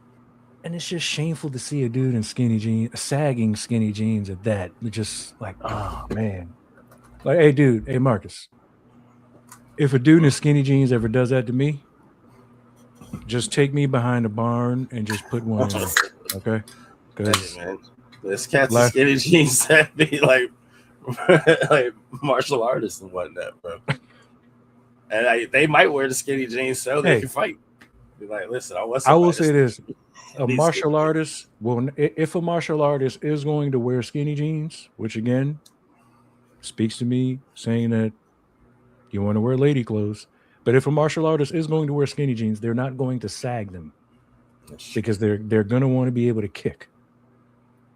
it's just shameful to see a dude in skinny jeans, sagging skinny jeans at that. Just like, oh man, like, hey dude, hey Marcus, if a dude in skinny jeans ever does that to me, just take me behind a barn and just put one in, okay? Because this cat's in skinny jeans that be like martial artists and whatnot, bro. And they might wear the skinny jeans so they can fight. Be like, listen, I will say this: a martial artist will, if a martial artist is going to wear skinny jeans, which again speaks to me saying that you want to wear lady clothes. But if a martial artist is going to wear skinny jeans, they're not going to sag them because they're going to want to be able to kick.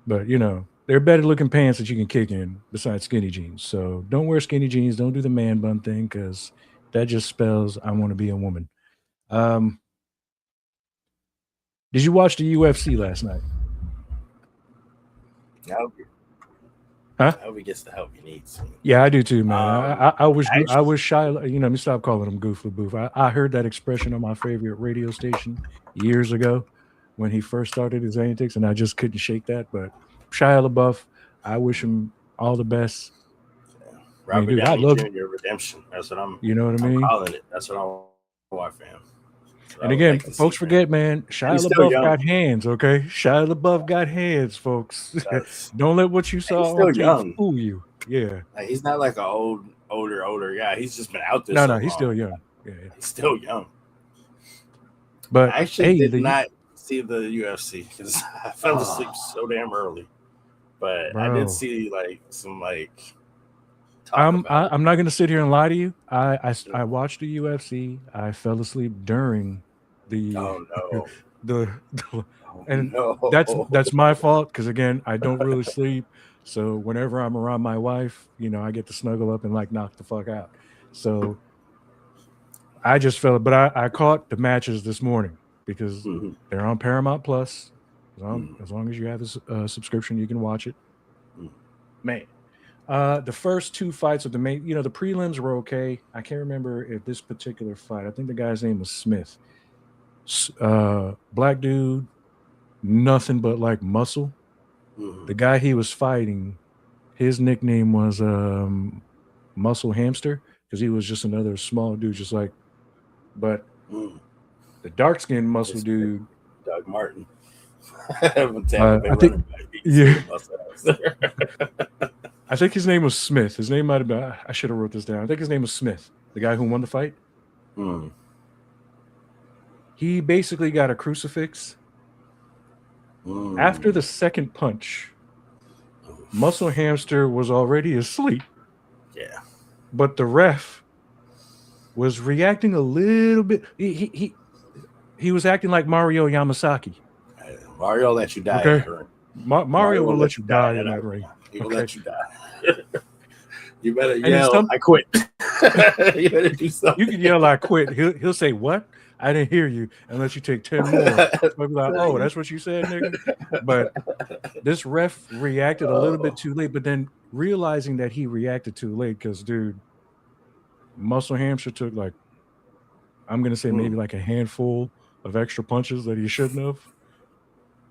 But, there are better looking pants that you can kick in besides skinny jeans. So don't wear skinny jeans. Don't do the man bun thing because that just spells I want to be a woman. Did you watch the UFC last night? I hope he gets the help he needs. Yeah, I do too, man. I was Shia. Let me stop calling him Goof LaBeouf. I heard that expression on my favorite radio station years ago when he first started his antics, and I just couldn't shake that. But Shia LaBeouf, I wish him all the best. Yeah. Robert Downey Jr. Redemption. That's what I'm. You know what I mean? I'm calling it. That's what I want, fam. And again, folks forget, man, Shia LaBeouf got hands, okay? Shia LaBeouf got hands, folks. Don't let what you saw on TV fool you. Yeah. Like, he's not like an older guy. He's just been out there. No, he's still young. Yeah. He's still young. But I actually did not see the UFC because I fell asleep so damn early. But I did see like some I'm not gonna sit here and lie to you. I watched the UFC. I fell asleep during that's my fault because again I don't really sleep. So whenever I'm around my wife, I get to snuggle up and like knock the fuck out. So I just fell, but I caught the matches this morning because they're on Paramount Plus. As long as you have a subscription, you can watch it. Man. The first two fights of the main, the prelims were okay. I can't remember if this particular fight, I think the guy's name was Smith. Black dude, nothing but like muscle. The guy he was fighting, his nickname was Muscle Hamster because he was just another small dude, just like, but the dark-skinned muscle dude, Doug Martin. I think his name was Smith. His name might have been, I should have wrote this down. I think his name was Smith, the guy who won the fight. He basically got a crucifix. After the second punch, Muscle Hamster was already asleep. Yeah. But the ref was reacting a little bit. He was acting like Mario Yamasaki. Mario let you die. Okay. Mario will let you die in that ring. He will let you die. You better yell, I quit. You better do something. You can yell, I quit. He'll say, what? I didn't hear you, and let you take 10 more. I'll be like, oh, that's what you said, nigga? But this ref reacted a little bit too late, but then realizing that he reacted too late because, dude, Muscle Hamster took like, I'm going to say maybe like a handful of extra punches that he shouldn't have.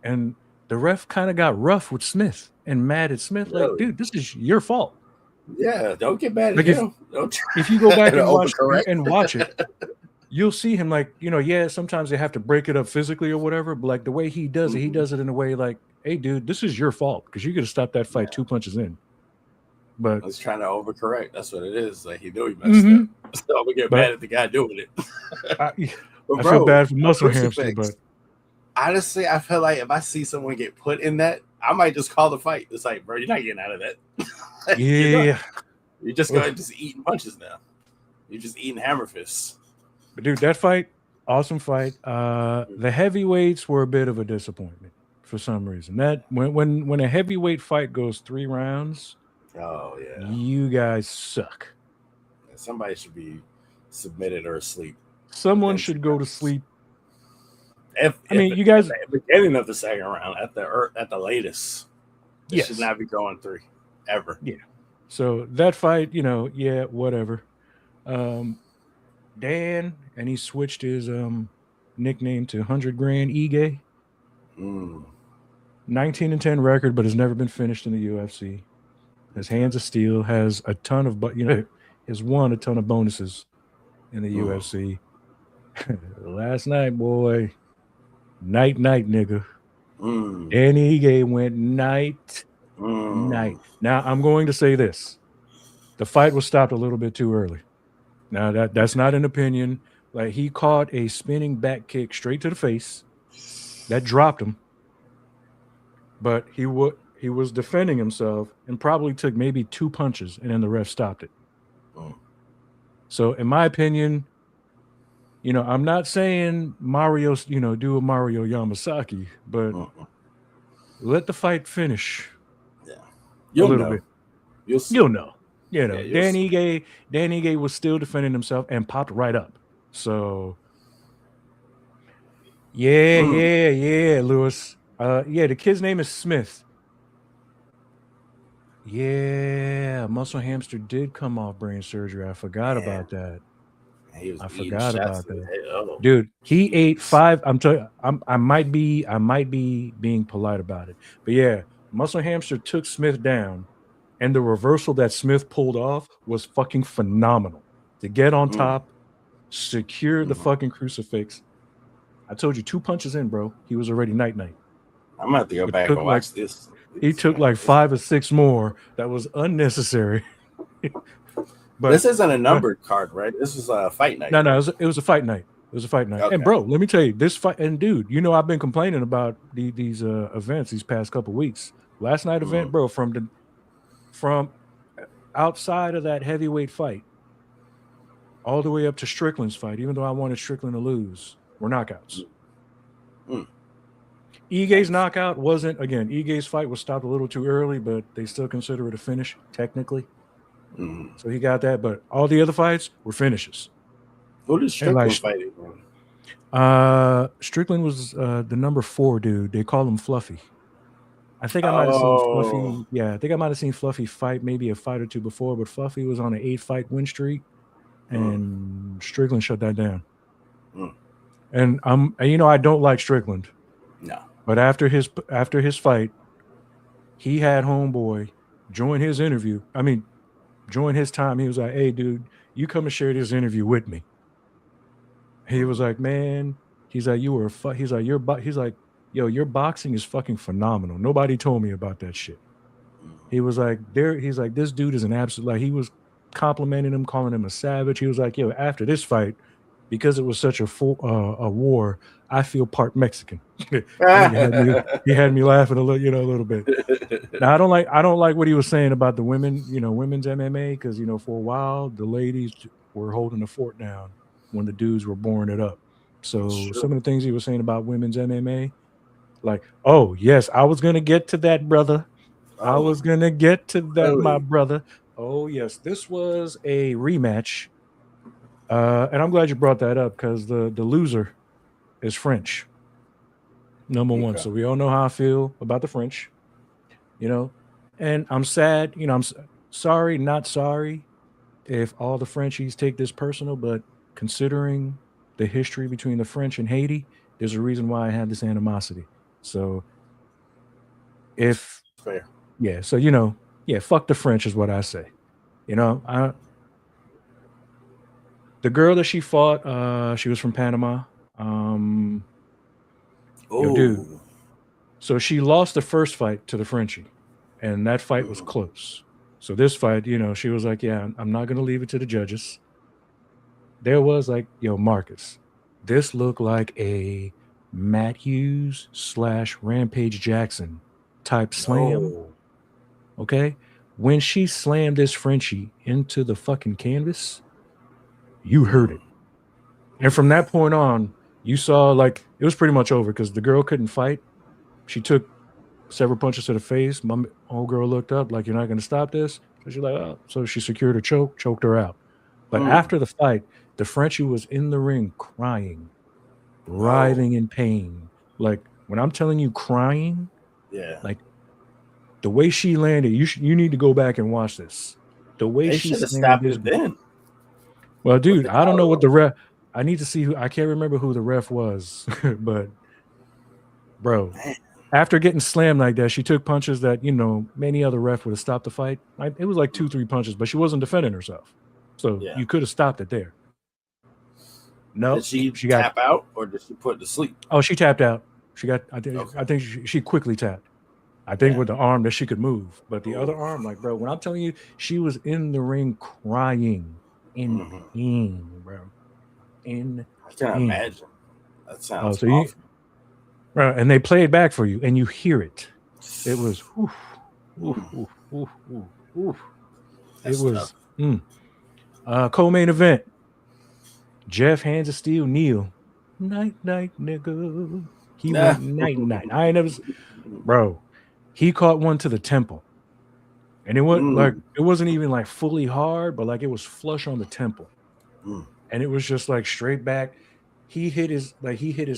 And the ref kind of got rough with Smith and mad at Smith. Like, dude, this is your fault. Yeah, don't get mad at him. If you go back and watch it, you'll see him like, sometimes they have to break it up physically or whatever. But like the way he does it, he does it in a way like, hey, dude, this is your fault because you could have stopped that fight 2 punches in. But I was trying to overcorrect. That's what it is. Like he knew he messed up. So I'm gonna get mad at the guy doing it. I feel bad for Muscle Hamster, but honestly, I feel like if I see someone get put in that, I might just call the fight. It's like, bro, you're not getting out of that. You're just going just eating punches now. You're just eating hammer fists. But dude, that fight, awesome fight. The heavyweights were a bit of a disappointment. for some reason. That when a heavyweight fight goes 3 rounds, Oh yeah. you guys suck. Somebody should be submitted or asleep. Someone should go to sleep. You guys at the beginning of the second round at the latest. It yes. should not be going 3 ever. Yeah. So that fight, yeah, whatever. Dan, and he switched his nickname to 100 Grand Ige. 19-10 record, but has never been finished in the UFC. His hands of steel, has a ton of, has won a ton of bonuses in the UFC. Last night, boy, night, nigga. Dan Ige went night. Now I'm going to say this: the fight was stopped a little bit too early. Now that's not an opinion. Like, he caught a spinning back kick straight to the face that dropped him, but he was defending himself and probably took maybe 2 punches, and then the ref stopped it. So in my opinion, I'm not saying Mario, do a Mario Yamasaki, but let the fight finish. Yeah, a little bit. You'll know. Yeah, Dan Ige was still defending himself and popped right up. So yeah, Lewis. The kid's name is Smith. Yeah, Muscle Hamster did come off brain surgery. I forgot about that. I forgot about that. Dude, he ate 5. I'm telling you, I might be being polite about it. But yeah, Muscle Hamster took Smith down, and the reversal that Smith pulled off was fucking phenomenal. To get on top, secure the fucking crucifix. I told you, 2 punches in, bro. He was already night. I'm gonna have to go back and watch this. He took like 5 or 6 more. That was unnecessary. But this isn't a numbered card, right? This is a fight night. No, it was a fight night. It was a fight night. Okay. And bro, let me tell you, this fight, and dude, I've been complaining about these events these past couple weeks. Last night event, bro, from outside of that heavyweight fight, all the way up to Strickland's fight, even though I wanted Strickland to lose, were knockouts. Ige's knockout wasn't, again, Ige's fight was stopped a little too early, but they still consider it a finish, technically. So he got that, but all the other fights were finishes. Who did Strickland fight? Strickland was the number 4 dude. They call him Fluffy. I think I might have seen Fluffy. Yeah, I think I might have seen Fluffy fight maybe a fight or 2 before, but Fluffy was on an 8-fight win streak, and Strickland shut that down. And I don't like Strickland. No. But after his fight, he had homeboy join his interview. Join his time. He was like, "Hey, dude, you come and share this interview with me." He was like, "Man," he's like, he's like, your boxing is fucking phenomenal. Nobody told me about that shit. He was like, he's like, this dude is an absolute, like, he was complimenting him, calling him a savage. He was like, yo, after this fight, because it was such a war, I feel part Mexican. He had me laughing a little bit. Now, I don't like what he was saying about the women, women's MMA, because for a while the ladies were holding the fort down when the dudes were boring it up. So some of the things he was saying about women's MMA, like, oh yes, I was gonna get to that, brother. I was gonna get to that, my brother. Oh yes, this was a rematch. And I'm glad you brought that up, because the loser is French, number 1. So we all know how I feel about the French, and I'm sad. I'm sorry, not sorry, if all the Frenchies take this personal, but considering the history between the French and Haiti, there's a reason why I have this animosity. So fair. Yeah, so fuck the French is what I say. The girl that she fought, she was from Panama. Dude. So she lost the first fight to the Frenchie, and that fight was close. So this fight, she was like, yeah, I'm not going to leave it to the judges. There was like, Marcus, this looked like a Matthews / Rampage Jackson type slam. Okay? When she slammed this Frenchie into the fucking canvas, you heard it. And from that point on, you saw, like, it was pretty much over, because the girl couldn't fight. She took several punches to the face. My old girl looked up like, "You're not going to stop this." So she's like, "Oh." So she secured her choke, choked her out. But after the fight, the Frenchie was in the ring crying, writhing in pain. Like when I'm telling you crying, like the way she landed, you need to go back and watch this. The way They she should have slammed stopped this. it then. Well, dude, I don't know what the ref. I need to see who. I can't remember who the ref was, but bro, after getting slammed like that, she took punches that many other ref would have stopped the fight. It was like 2-3 punches, but she wasn't defending herself, so you could have stopped it there. No, Did she got tap out or did she put to sleep? Oh, she tapped out. She got. I think she quickly tapped. I think with the arm that she could move, but the other arm, like, bro, when I'm telling you, she was in the ring crying in pain, bro. I can't imagine. That sounds awful. Right, and they play it back for you, and you hear it. It was, it was co-main event. Jeff Hands of Steel, Neil. Night, nigga. He went night. I ain't never, bro. He caught one to the temple, and it wasn't even like fully hard, but like it was flush on the temple, and it was just like straight back. He hit his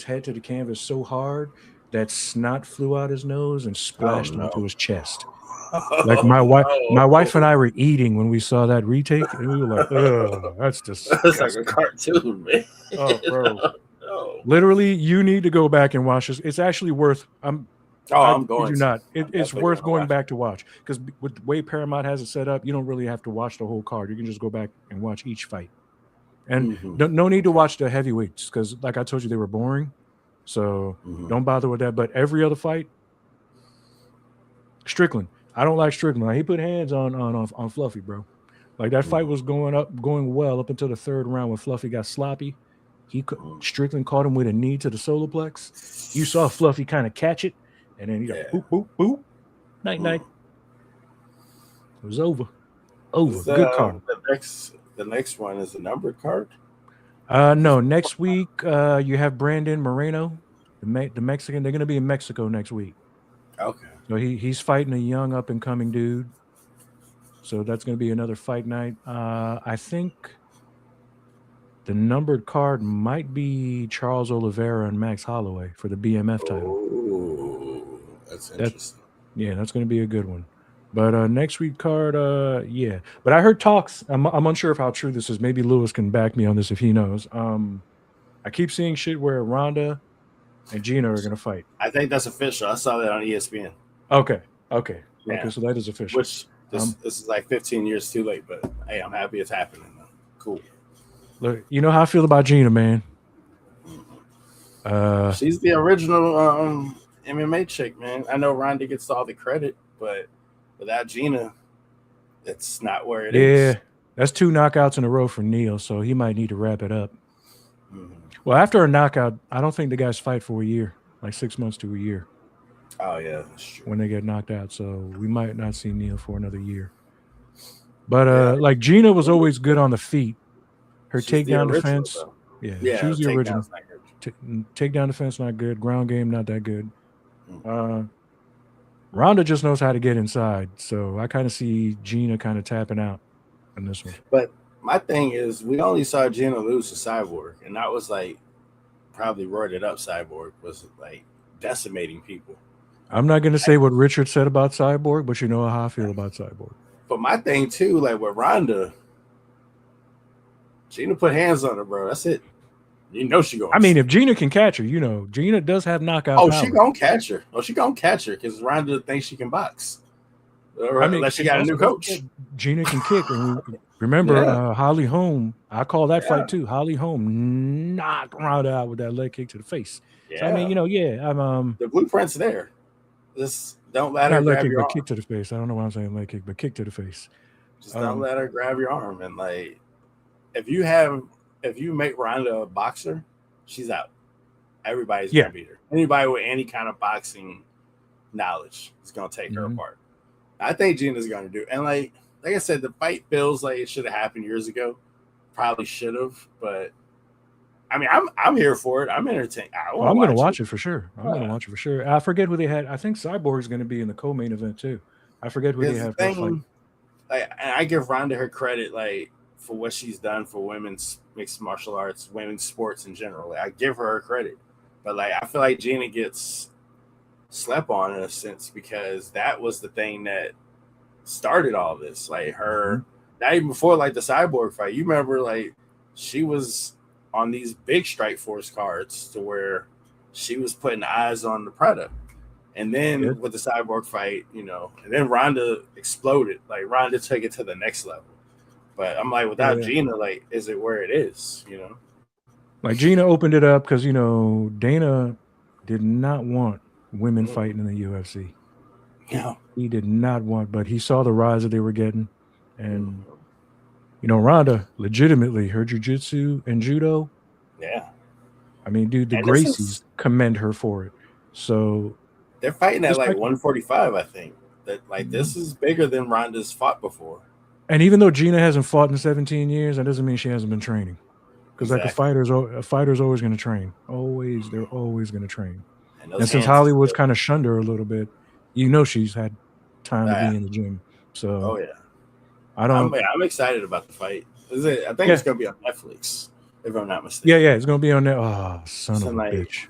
head to the canvas so hard that snot flew out his nose and splashed onto his chest. Like my wife and I were eating when we saw that retake, and we were like, "Oh, that's disgusting." It's like a cartoon, man. Oh, bro. Literally, you need to go back and watch this. It's actually worth. I'm going. It's worth going back to watch, because with the way Paramount has it set up, you don't really have to watch the whole card. You can just go back and watch each fight, and no need to watch the heavyweights, because, like I told you, they were boring. So don't bother with that. But every other fight, Strickland. I don't like Strickland. Like, he put hands on Fluffy, bro. Like that fight was going well up until the third round when Fluffy got sloppy. Strickland caught him with a knee to the solar plex. You saw Fluffy kind of catch it, and then he got boop, boop, boop. Night. It was over. Good card. The next one is a numbered card? No. Next week, you have Brandon Moreno, the Mexican. They're going to be in Mexico next week. Okay. So he's fighting a young up-and-coming dude. So that's going to be another fight night. I think the numbered card might be Charles Oliveira and Max Holloway for the BMF title. Oh, that's interesting. That's going to be a good one. But next week card, But I heard talks. I'm unsure of how true this is. Maybe Lewis can back me on this if he knows. I keep seeing shit where Ronda and Gina are going to fight. I think that's official. I saw that on ESPN. Okay. Yeah. Okay, so that is official. Which this is like 15 years too late, but hey, I'm happy it's happening. Cool. Look, you know how I feel about Gina, man. She's the original MMA chick, man. I know Ronda gets all the credit, but without Gina, it's not where it is. Yeah, that's 2 knockouts in a row for Neil, so he might need to wrap it up. Well, after a knockout, I don't think the guys fight for a year, like 6 months to a year. Oh, yeah, that's true. When they get knocked out, so we might not see Neil for another year. But like Gina was always good on the feet. Her takedown defense, she was the original. Takedown defense not good. Ground game not that good. Ronda just knows how to get inside, so I kind of see Gina kind of tapping out in this one. But my thing is, we only saw Gina lose to Cyborg, and that was like probably roided up. Cyborg was like decimating people. I'm not going to say what Richard said about Cyborg, but you know how I feel about Cyborg. But my thing too, like with Ronda, Gina put hands on her, bro. That's it. You know she going. I mean, if Gina can catch her, Gina does have knockout power. She gonna catch her. She gonna catch her because Ronda thinks she can box. Unless she got a new coach. Gina can kick. And remember, Holly Holm. I call that fight too. Holly Holm knocked Ronda out with that leg kick to the face. Yeah. So, I mean, I'm the blueprint's there. Just don't let her grab your arm. Kick to the face. I don't know why I'm saying leg kick, but kick to the face. Just don't let her grab your arm. And like, if you make Ronda a boxer, she's out. Everybody's gonna beat her. Anybody with any kind of boxing knowledge is gonna take her apart. I think Gina's gonna do. And like I said, the fight feels like it should have happened years ago. Probably should have, but I mean, I'm here for it. I'm entertained. I'm going to watch it for sure. I'm going to watch it for sure. I forget who they had. I think Cyborg's going to be in the co-main event too. I forget who they have for the fight. Like, and I give Ronda her credit, like, for what she's done for women's mixed martial arts, women's sports in general. Like, I give her credit, but like, I feel like Gina gets slept on in a sense because that was the thing that started all this. Like her, not even before like the Cyborg fight. You remember, like, she was on these big Strikeforce cards to where she was putting eyes on the product. And then with the Cyborg fight, you know, and then Ronda exploded. Like, Ronda took it to the next level. But I'm like, without Gina, like, is it where it is, you know? Like, Gina opened it up because, you know, Dana did not want women fighting in the UFC. Yeah. He did not want, but he saw the rise that they were getting. And, you know, Ronda, legitimately, her jiu-jitsu and judo. Yeah. I mean, dude, the Gracies commend her for it. So they're fighting at like 145, I think. That like this is bigger than Ronda's fought before. And even though Gina hasn't fought in 17 years, that doesn't mean she hasn't been training. Because like a fighter's always going to train. Always, they're always going to train. And since Hollywood's kind of shunned her a little bit, you know she's had time to be in the gym. So I'm excited about the fight. I think it's going to be on Netflix, if I'm not mistaken. Yeah, it's going to be on there. Oh, son of a bitch.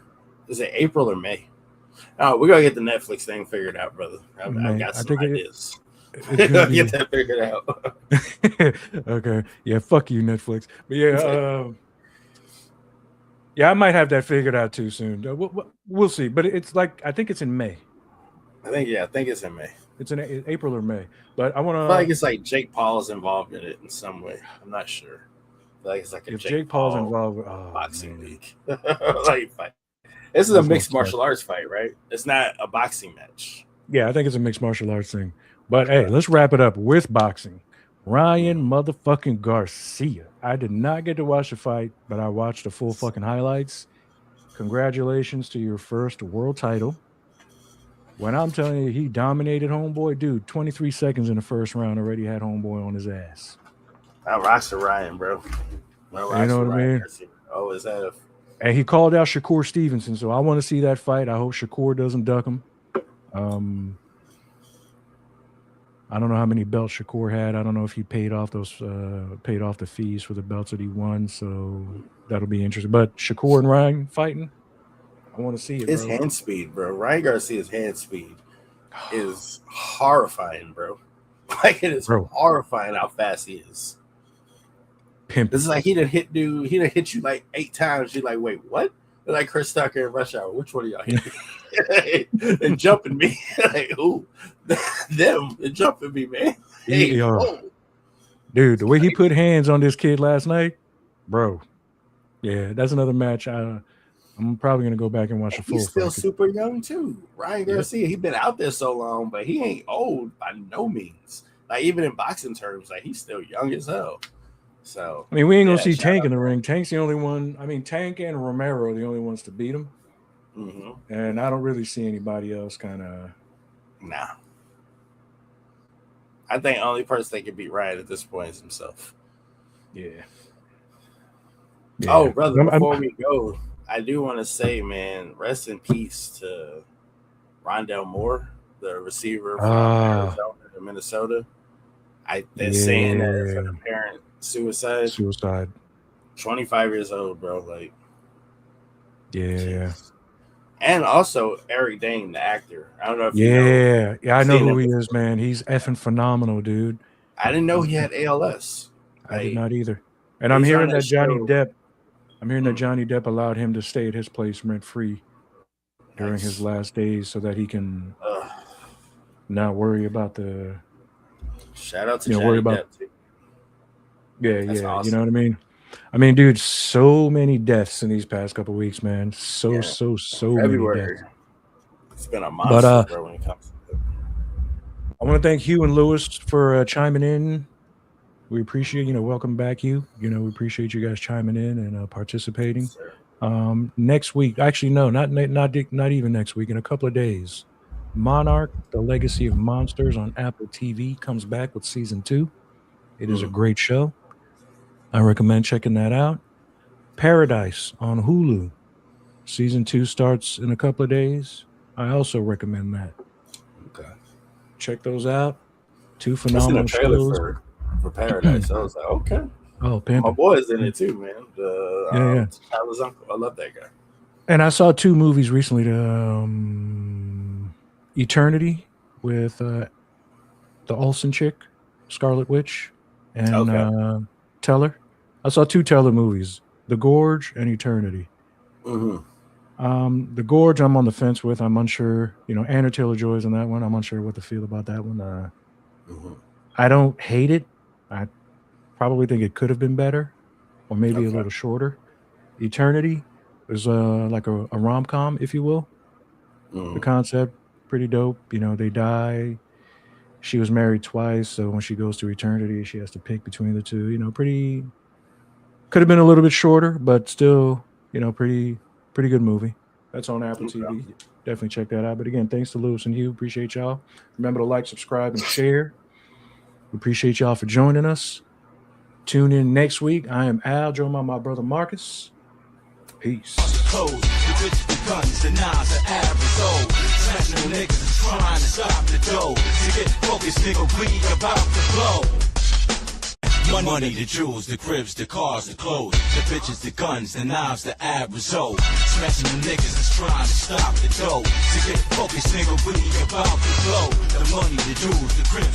Is it April or May? Oh, we're gonna get the Netflix thing figured out, brother. I've got some ideas. Get that figured out. Okay. Yeah, fuck you, Netflix. But yeah, I might have that figured out too soon. We'll see. But it's like, I think it's in May. I think it's in May. It's in April or May. But I want to. I feel like it's like Jake Paul is involved in it in some way. I'm not sure. I feel like it's like a Jake Paul's involved with boxing league. Like fight. This is a mixed martial arts fight, right? It's not a boxing match. Yeah, I think it's a mixed martial arts thing. But hey, let's wrap it up with boxing. Ryan motherfucking Garcia. I did not get to watch the fight, but I watched the full fucking highlights. Congratulations to your first world title. When I'm telling you, he dominated homeboy, dude. 23 seconds in the first round, already had homeboy on his ass. I rocks to Ryan, bro. You know what I mean? Garcia. Oh, is that a... And he called out Shakur Stevenson, so I want to see that fight. I hope Shakur doesn't duck him. I don't know how many belts Shakur had. I don't know if he paid off the fees for the belts that he won. So that'll be interesting. But Shakur and Ryan fighting, I want to see it. His hand speed, bro. Ryan Garcia's hand speed is horrifying, bro. Like, it is horrifying how fast he is. Pimp. This is like he done hit you like 8 times. You're like, wait, what? They're like Chris Tucker in Rush Hour. Which one of y'all hit me? And jumping me. Like, who? Them. They're jumping me, man. Hey, dude, the way he put hands on this kid last night, bro. Yeah, that's another match. I'm probably gonna go back and watch the full. He's still super young too. Ryan Garcia, he's been out there so long, but he ain't old by no means. Like, even in boxing terms, like, he's still young as hell. So I mean, we ain't gonna see Tank in the ring. Tank's the only one. I mean, Tank and Romero are the only ones to beat him. And I don't really see anybody else kind of. Nah. I think the only person that can beat Ryan at this point is himself. Yeah. Oh, brother, before we go, I do want to say, man, rest in peace to Rondell Moore, the receiver from Arizona to Minnesota. They're saying that it's an apparent suicide. 25 years old, bro. Like, geez. And also Eric Dane, the actor. I don't know if you know. I know who he is, man. He's effing phenomenal, dude. I didn't know he had ALS. I did not either. And I'm hearing that Johnny Depp allowed him to stay at his place rent free during his last days so that he can not worry about the. Shout out to Johnny Depp too. Yeah. Awesome. You know what I mean? I mean, dude, so many deaths in these past couple of weeks, man. So everywhere. Many deaths. It's been a monster, bro, when it comes to it. I want to thank Hugh and Lewis for chiming in. We appreciate, welcome back, Hugh. We appreciate you guys chiming in and participating. Yes, next week, actually, no, not even next week. In a couple of days, Monarch: The Legacy of Monsters on Apple TV comes back with season 2. It is a great show. I recommend checking that out. Paradise on Hulu. Season 2 starts in a couple of days. I also recommend that. Okay. Check those out. 2 I seen phenomenal a trailer shows. for Paradise. I was like, okay. Oh, My pimpin'. boy's in it too, man. Yeah. Tyler's uncle. I love that guy. And I saw 2 movies recently. Eternity with the Olsen chick, Scarlet Witch, and Teller. I saw 2 Teller movies, The Gorge and Eternity. Mm-hmm. The Gorge, I'm on the fence with. I'm unsure. Anna Taylor-Joy's in that one. I'm unsure what to feel about that one. Mm-hmm. I don't hate it. I probably think it could have been better, or maybe a little shorter. Eternity is like a rom-com, if you will. Mm-hmm. The concept, pretty dope. They die. She was married twice, so when she goes to eternity, she has to pick between the two. Pretty. Could have been a little bit shorter, but still, pretty good movie. That's on Apple TV. Definitely check that out. But again, thanks to Lewis and Hugh. Appreciate y'all. Remember to like, subscribe, and share. We appreciate y'all for joining us. Tune in next week. I am Al, joined by my brother Marcus. Peace. Clothes, the bitches, the guns, the knives, the average old. Smashing the niggas and trying to stop the dough. To get focused, nigga, we about to blow. Money, the jewels, the cribs, the cars, the clothes, the bitches, the guns, the knives, the average old. Smashing the niggas and trying to stop the dough. To get focused, nigga, we about to blow. The money, the jewels, the cribs.